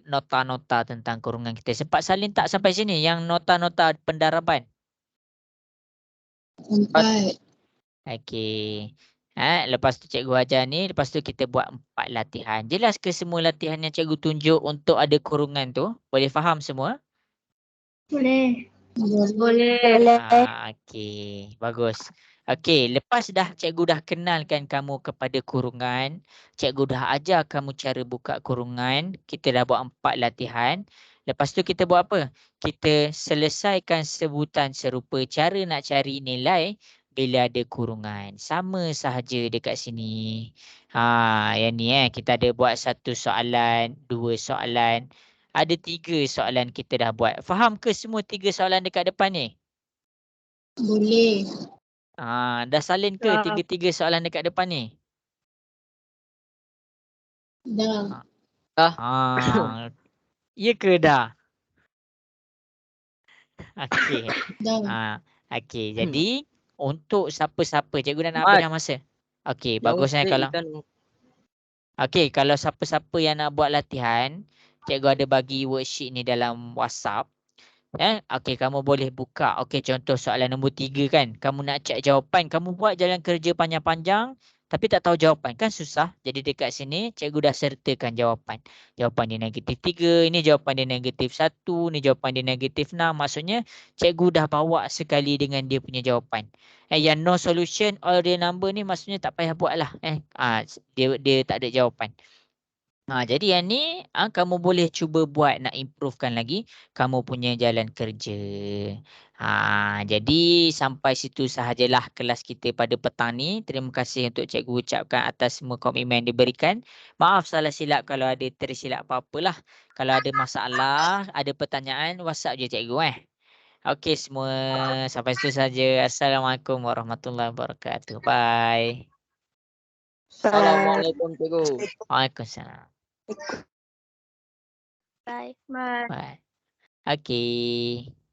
nota-nota tentang kurungan kita. Sempat salin tak sampai sini yang nota-nota pendaraban? Empat. Okey. Lepas tu cikgu ajar ni, lepas tu kita buat 4 latihan. Jelas ke semua latihan yang cikgu tunjuk untuk ada kurungan tu? Boleh faham semua? Boleh. Boleh. Okey, bagus. Okey, lepas dah cikgu dah kenalkan kamu kepada kurungan, cikgu dah ajar kamu cara buka kurungan, kita dah buat 4 latihan. Lepas tu kita buat apa? Kita selesaikan sebutan serupa cara nak cari nilai bila ada kurungan. Sama sahaja dekat sini. Yang ni kita ada buat 1 soalan, 2 soalan. Ada 3 soalan kita dah buat. Faham ke semua 3 soalan dekat depan ni? Boleh. Dah salin ke 3 soalan dekat depan ni? Dah. Ya ke dah? Okey. Dah. Okey, jadi untuk siapa-siapa, cikgu dah nak habiskan masa. Okey, bagus kalau. Okey, kalau siapa-siapa yang nak buat latihan, cikgu ada bagi worksheet ni dalam WhatsApp. Okey, kamu boleh buka. Okey, contoh soalan nombor 3 kan. Kamu nak cek jawapan, kamu buat jalan kerja panjang-panjang tapi tak tahu jawapan. Kan susah. Jadi dekat sini cikgu dah sertakan jawapan. Jawapan dia negatif 3, ini jawapan dia negatif 1, ini jawapan dia negatif 6. Maksudnya cikgu dah bawa sekali dengan dia punya jawapan. Yang no solution all real number ni maksudnya tak payah buat lah. Dia tak ada jawapan. Jadi yang ni kamu boleh cuba buat nak improvekan lagi kamu punya jalan kerja. Jadi sampai situ sahajalah kelas kita pada petang ni. Terima kasih untuk cikgu ucapkan atas semua komitmen yang diberikan. Maaf salah silap kalau ada tersilap apa-apalah. Kalau ada masalah, ada pertanyaan, WhatsApp je cikgu Okey semua, sampai situ saja. Assalamualaikum warahmatullahi wabarakatuh. Bye. Assalamualaikum cikgu. Waalaikumsalam. Bye. Bye. Okey.